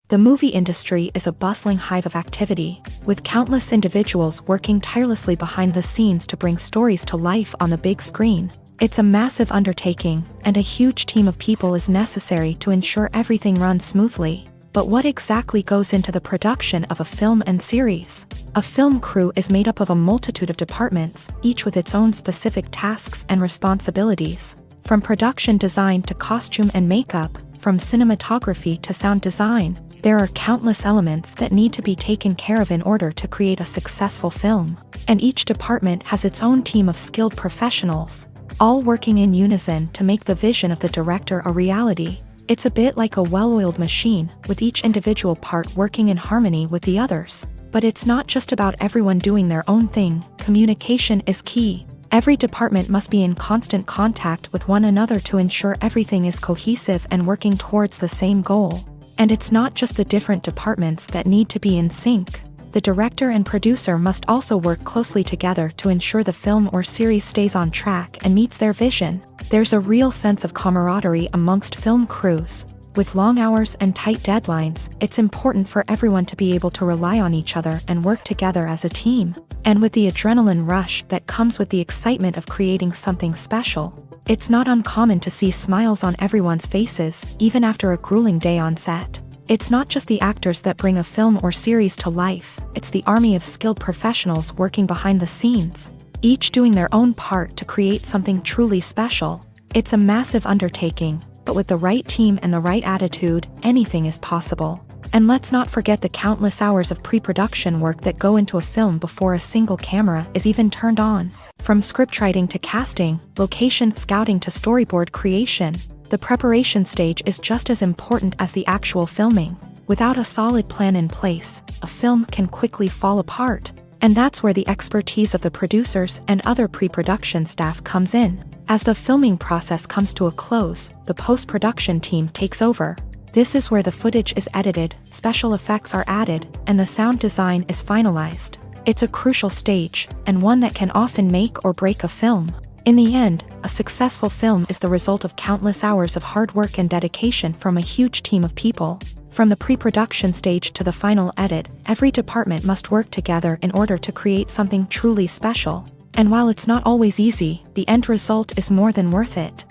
The movie industry is a bustling hive of activity, with countless individuals working tirelessly behind the scenes to bring stories to life on the big screen. It's a massive undertaking, and a huge team of people is necessary to ensure everything runs smoothly. But what exactly goes into the production of a film and series? A film crew is made up of a multitude of departments, each with its own specific tasks and responsibilities. From production design to costume and makeup, from cinematography to sound design, there are countless elements that need to be taken care of in order to create a successful film. And each department has its own team of skilled professionals, all working in unison to make the vision of the director a reality. It's a bit like a well-oiled machine, with each individual part working in harmony with the others. But it's not just about everyone doing their own thing. Communication is key. Every department must be in constant contact with one another to ensure everything is cohesive and working towards the same goal. And it's not just the different departments that need to be in sync. The director and producer must also work closely together to ensure the film or series stays on track and meets their vision. There's a real sense of camaraderie amongst film crews. With long hours and tight deadlines, it's important for everyone to be able to rely on each other and work together as a team. And with the adrenaline rush that comes with the excitement of creating something special, it's not uncommon to see smiles on everyone's faces, even after a grueling day on set. It's not just the actors that bring a film or series to life, it's the army of skilled professionals working behind the scenes, each doing their own part to create something truly special. It's a massive undertaking, but with the right team and the right attitude, anything is possible. And let's not forget the countless hours of pre-production work that go into a film before a single camera is even turned on. From scriptwriting to casting, location scouting to storyboard creation, the preparation stage is just as important as the actual filming. Without a solid plan in place, a film can quickly fall apart. And that's where the expertise of the producers and other pre-production staff comes in. As the filming process comes to a close, the post-production team takes over. This is where the footage is edited, special effects are added, and the sound design is finalized. It's a crucial stage, and one that can often make or break a film. In the end, a successful film is the result of countless hours of hard work and dedication from a huge team of people. From the pre-production stage to the final edit, every department must work together in order to create something truly special. And while it's not always easy, the end result is more than worth it.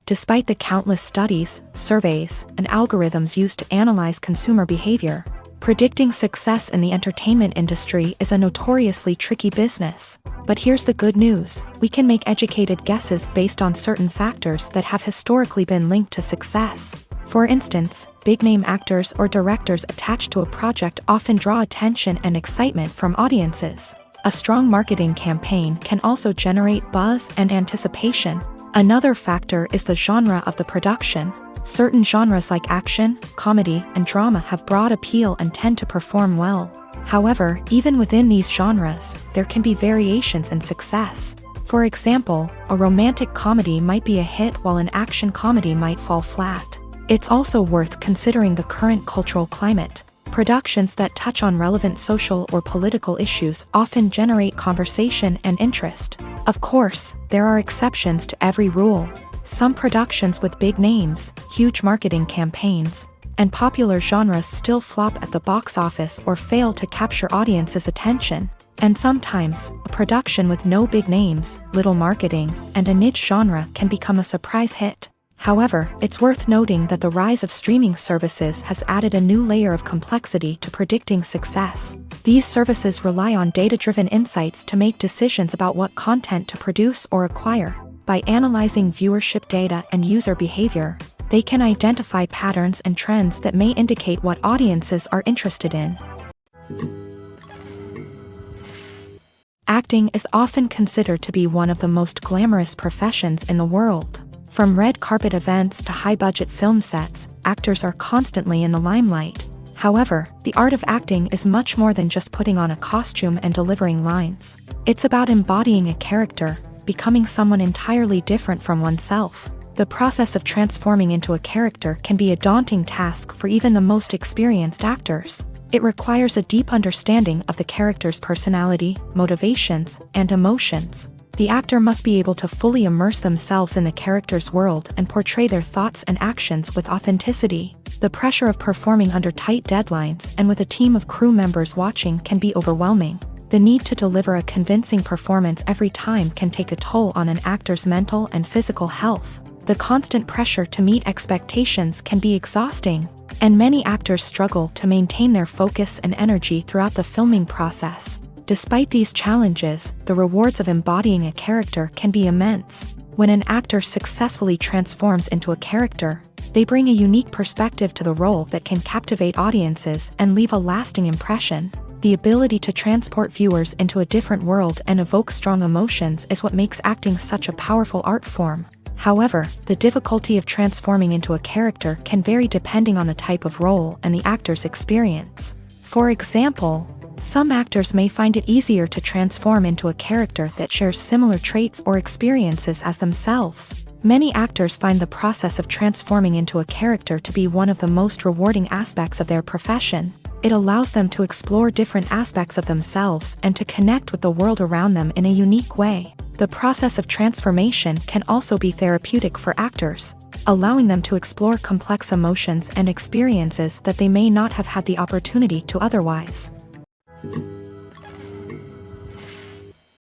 Despite the countless studies, surveys, and algorithms used to analyze consumer behavior, predicting success in the entertainment industry is a notoriously tricky business. But here's the good news: we can make educated guesses based on certain factors that have historically been linked to success. For instance, big-name actors or directors attached to a project often draw attention and excitement from audiences. A strong marketing campaign can also generate buzz and anticipation. Another factor is the genre of the production. Certain genres like action, comedy, and drama have broad appeal and tend to perform well. However, even within these genres, there can be variations in success. For example, a romantic comedy might be a hit while an action comedy might fall flat. It's also worth considering the current cultural climate. Productions that touch on relevant social or political issues often generate conversation and interest. Of course, there are exceptions to every rule. Some productions with big names, huge marketing campaigns, and popular genres still flop at the box office or fail to capture audiences' attention. And sometimes, a production with no big names, little marketing, and a niche genre can become a surprise hit. However, it's worth noting that the rise of streaming services has added a new layer of complexity to predicting success. These services rely on data-driven insights to make decisions about what content to produce or acquire. By analyzing viewership data and user behavior, they can identify patterns and trends that may indicate what audiences are interested in. Acting is often considered to be one of the most glamorous professions in the world. From red carpet events to high-budget film sets, actors are constantly in the limelight. However, the art of acting is much more than just putting on a costume and delivering lines. It's about embodying a character, becoming someone entirely different from oneself. The process of transforming into a character can be a daunting task for even the most experienced actors. It requires a deep understanding of the character's personality, motivations, and emotions. The actor must be able to fully immerse themselves in the character's world and portray their thoughts and actions with authenticity. The pressure of performing under tight deadlines and with a team of crew members watching can be overwhelming. The need to deliver a convincing performance every time can take a toll on an actor's mental and physical health. The constant pressure to meet expectations can be exhausting, and many actors struggle to maintain their focus and energy throughout the filming process. Despite these challenges, the rewards of embodying a character can be immense. When an actor successfully transforms into a character, they bring a unique perspective to the role that can captivate audiences and leave a lasting impression. The ability to transport viewers into a different world and evoke strong emotions is what makes acting such a powerful art form. However, the difficulty of transforming into a character can vary depending on the type of role and the actor's experience. For example, some actors may find it easier to transform into a character that shares similar traits or experiences as themselves. Many actors find the process of transforming into a character to be one of the most rewarding aspects of their profession. It allows them to explore different aspects of themselves and to connect with the world around them in a unique way. The process of transformation can also be therapeutic for actors, allowing them to explore complex emotions and experiences that they may not have had the opportunity to otherwise.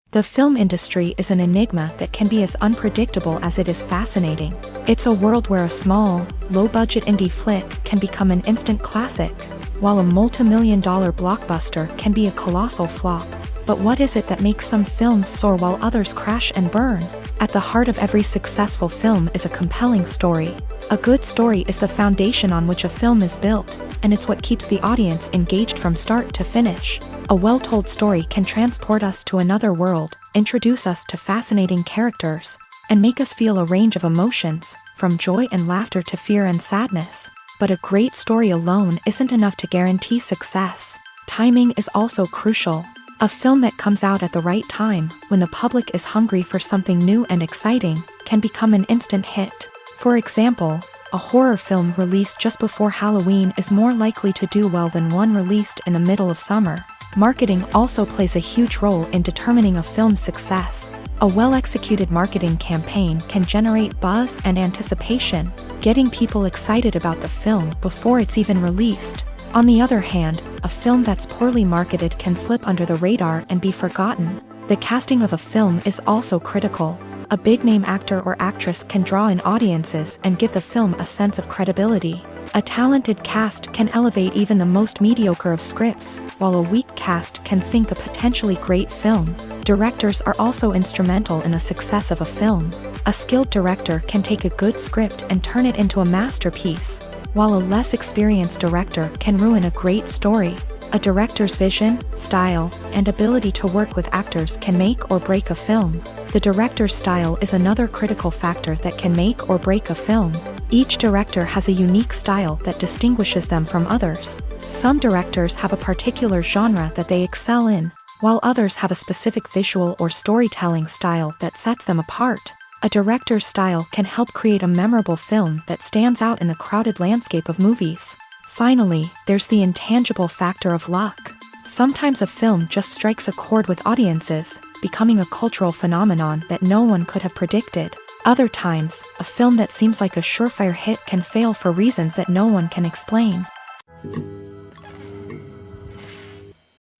The film industry is an enigma that can be as unpredictable as it is fascinating. It's a world where a small, low-budget indie flick can become an instant classic, while a multi-million-dollar blockbuster can be a colossal flop. But what is it that makes some films soar while others crash and burn? At the heart of every successful film is a compelling story. A good story is the foundation on which a film is built, and it's what keeps the audience engaged from start to finish. A well-told story can transport us to another world, introduce us to fascinating characters, and make us feel a range of emotions, from joy and laughter to fear and sadness. But a great story alone isn't enough to guarantee success. Timing is also crucial. A film that comes out at the right time, when the public is hungry for something new and exciting, can become an instant hit. For example, a horror film released just before Halloween is more likely to do well than one released in the middle of summer. Marketing also plays a huge role in determining a film's success. A well-executed marketing campaign can generate buzz and anticipation, getting people excited about the film before it's even released. On the other hand, a film that's poorly marketed can slip under the radar and be forgotten. The casting of a film is also critical. A big-name actor or actress can draw in audiences and give the film a sense of credibility. A talented cast can elevate even the most mediocre of scripts, while a weak cast can sink a potentially great film. Directors are also instrumental in the success of a film. A skilled director can take a good script and turn it into a masterpiece, while a less experienced director can ruin a great story. A director's vision, style, and ability to work with actors can make or break a film. The director's style is another critical factor that can make or break a film. Each director has a unique style that distinguishes them from others. Some directors have a particular genre that they excel in, while others have a specific visual or storytelling style that sets them apart. A director's style can help create a memorable film that stands out in the crowded landscape of movies. Finally, there's the intangible factor of luck. Sometimes a film just strikes a chord with audiences, becoming a cultural phenomenon that no one could have predicted. Other times, a film that seems like a surefire hit can fail for reasons that no one can explain.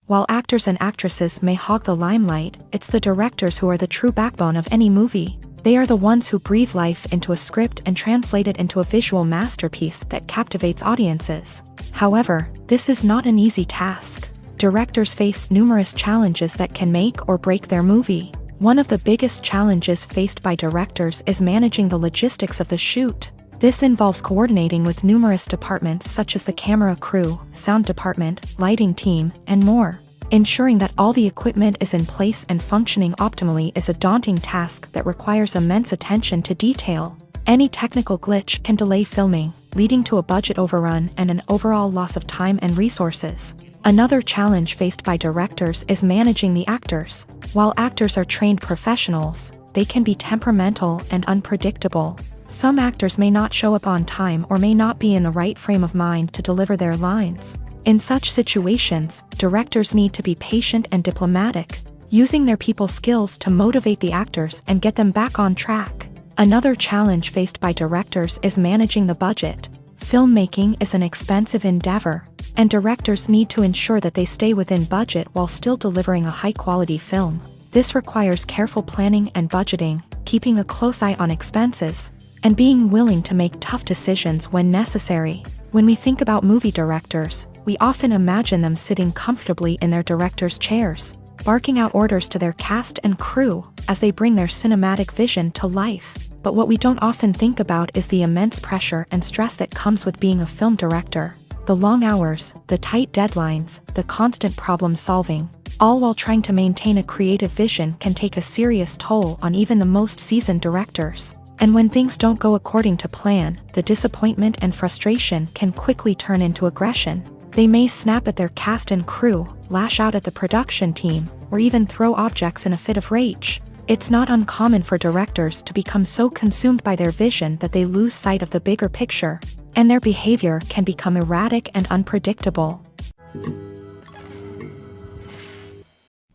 While actors and actresses may hog the limelight, it's the directors who are the true backbone of any movie. They are the ones who breathe life into a script and translate it into a visual masterpiece that captivates audiences. However, this is not an easy task. Directors face numerous challenges that can make or break their movie. One of the biggest challenges faced by directors is managing the logistics of the shoot. This involves coordinating with numerous departments such as the camera crew, sound department, lighting team, and more. Ensuring that all the equipment is in place and functioning optimally is a daunting task that requires immense attention to detail. Any technical glitch can delay filming, leading to a budget overrun and an overall loss of time and resources. Another challenge faced by directors is managing the actors. While actors are trained professionals, they can be temperamental and unpredictable. Some actors may not show up on time or may not be in the right frame of mind to deliver their lines. In such situations, directors need to be patient and diplomatic, using their people skills to motivate the actors and get them back on track. Another challenge faced by directors is managing the budget. Filmmaking is an expensive endeavor, and directors need to ensure that they stay within budget while still delivering a high-quality film. This requires careful planning and budgeting, keeping a close eye on expenses, and being willing to make tough decisions when necessary. When we think about movie directors, we often imagine them sitting comfortably in their director's chairs, barking out orders to their cast and crew as they bring their cinematic vision to life. But what we don't often think about is the immense pressure and stress that comes with being a film director. The long hours, the tight deadlines, the constant problem solving, all while trying to maintain a creative vision can take a serious toll on even the most seasoned directors. And when things don't go according to plan, the disappointment and frustration can quickly turn into aggression. They may snap at their cast and crew, lash out at the production team, or even throw objects in a fit of rage. It's not uncommon for directors to become so consumed by their vision that they lose sight of the bigger picture, and their behavior can become erratic and unpredictable.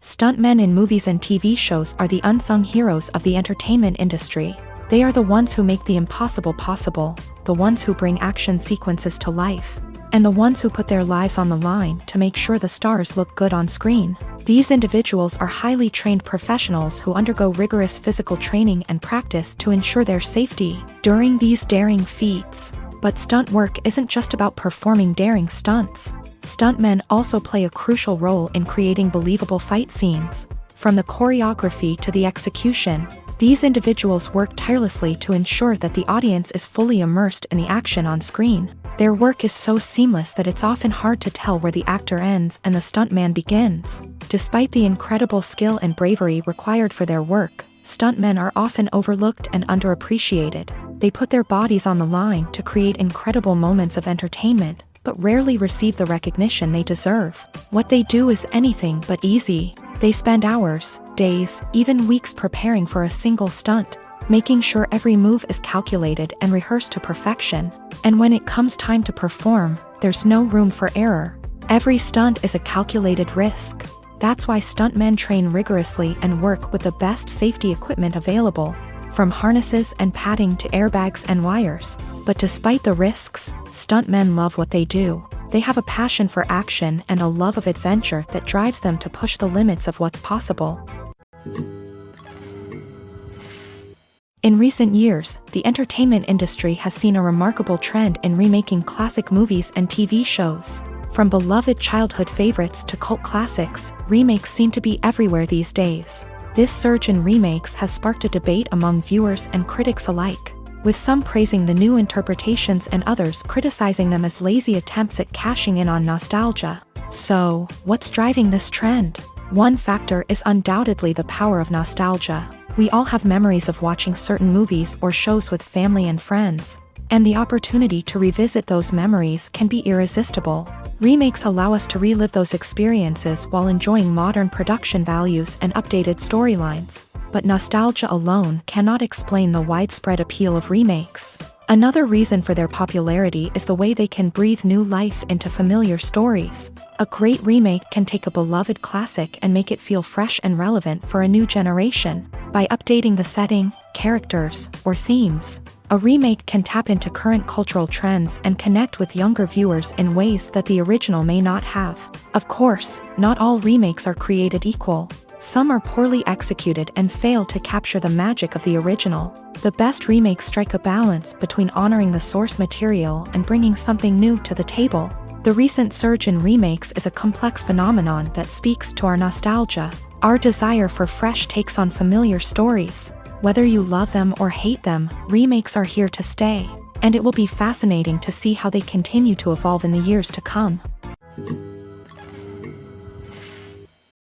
Stuntmen in movies and TV shows are the unsung heroes of the entertainment industry. They are the ones who make the impossible possible, the ones who bring action sequences to life, and the ones who put their lives on the line to make sure the stars look good on screen. These individuals are highly trained professionals who undergo rigorous physical training and practice to ensure their safety during these daring feats. But stunt work isn't just about performing daring stunts. Stuntmen also play a crucial role in creating believable fight scenes. From the choreography to the execution, these individuals work tirelessly to ensure that the audience is fully immersed in the action on screen. Their work is so seamless that it's often hard to tell where the actor ends and the stuntman begins. Despite the incredible skill and bravery required for their work, stuntmen are often overlooked and underappreciated. They put their bodies on the line to create incredible moments of entertainment, but rarely receive the recognition they deserve. What they do is anything but easy. They spend hours, days, even weeks preparing for a single stunt, making sure every move is calculated and rehearsed to perfection. And when it comes time to perform, there's no room for error. Every stunt is a calculated risk. That's why stuntmen train rigorously and work with the best safety equipment available, from harnesses and padding to airbags and wires. But despite the risks, stuntmen love what they do. They have a passion for action and a love of adventure that drives them to push the limits of what's possible. In recent years, the entertainment industry has seen a remarkable trend in remaking classic movies and TV shows. From beloved childhood favorites to cult classics, remakes seem to be everywhere these days. This surge in remakes has sparked a debate among viewers and critics alike, with some praising the new interpretations and others criticizing them as lazy attempts at cashing in on nostalgia. So, what's driving this trend? One factor is undoubtedly the power of nostalgia. We all have memories of watching certain movies or shows with family and friends, and the opportunity to revisit those memories can be irresistible. Remakes allow us to relive those experiences while enjoying modern production values and updated storylines. But nostalgia alone cannot explain the widespread appeal of remakes. Another reason for their popularity is the way they can breathe new life into familiar stories. A great remake can take a beloved classic and make it feel fresh and relevant for a new generation. By updating the setting, characters, or themes, a remake can tap into current cultural trends and connect with younger viewers in ways that the original may not have. Of course, not all remakes are created equal. Some are poorly executed and fail to capture the magic of the original. The best remakes strike a balance between honoring the source material and bringing something new to the table. The recent surge in remakes is a complex phenomenon that speaks to our nostalgia, our desire for fresh takes on familiar stories. Whether you love them or hate them, remakes are here to stay, and it will be fascinating to see how they continue to evolve in the years to come.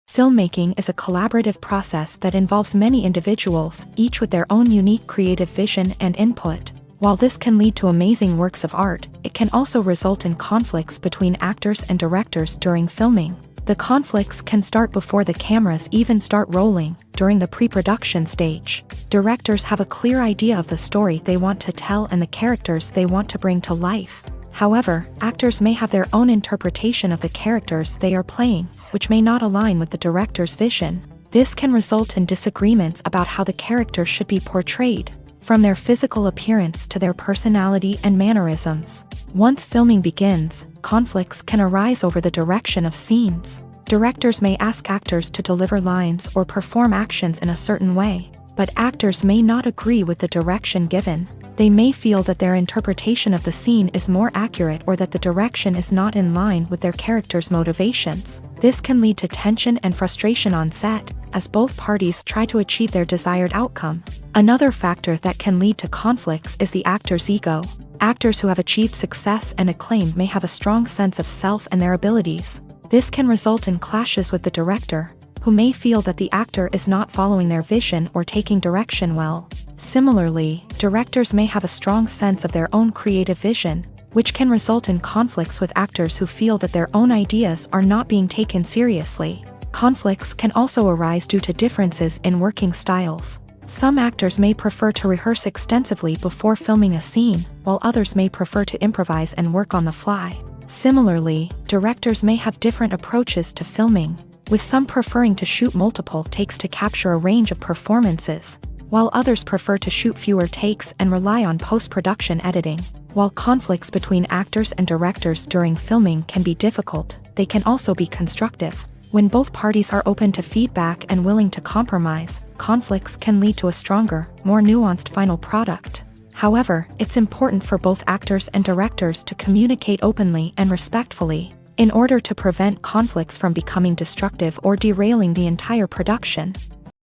Filmmaking is a collaborative process that involves many individuals, each with their own unique creative vision and input. While this can lead to amazing works of art, it can also result in conflicts between actors and directors during filming. The conflicts can start before the cameras even start rolling, during the pre-production stage. Directors have a clear idea of the story they want to tell and the characters they want to bring to life. However, actors may have their own interpretation of the characters they are playing, which may not align with the director's vision. This can result in disagreements about how the character should be portrayed, from their physical appearance to their personality and mannerisms. Once filming begins, conflicts can arise over the direction of scenes. Directors may ask actors to deliver lines or perform actions in a certain way, but actors may not agree with the direction given. They may feel that their interpretation of the scene is more accurate or that the direction is not in line with their character's motivations. This can lead to tension and frustration on set, as both parties try to achieve their desired outcome. Another factor that can lead to conflicts is the actor's ego. Actors who have achieved success and acclaim may have a strong sense of self and their abilities. This can result in clashes with the director, who may feel that the actor is not following their vision or taking direction well. Similarly, directors may have a strong sense of their own creative vision, which can result in conflicts with actors who feel that their own ideas are not being taken seriously. Conflicts can also arise due to differences in working styles. Some actors may prefer to rehearse extensively before filming a scene, while others may prefer to improvise and work on the fly. Similarly, directors may have different approaches to filming, with some preferring to shoot multiple takes to capture a range of performances, while others prefer to shoot fewer takes and rely on post-production editing. While conflicts between actors and directors during filming can be difficult, they can also be constructive. When both parties are open to feedback and willing to compromise, conflicts can lead to a stronger, more nuanced final product. However, it's important for both actors and directors to communicate openly and respectfully, in order to prevent conflicts from becoming destructive or derailing the entire production.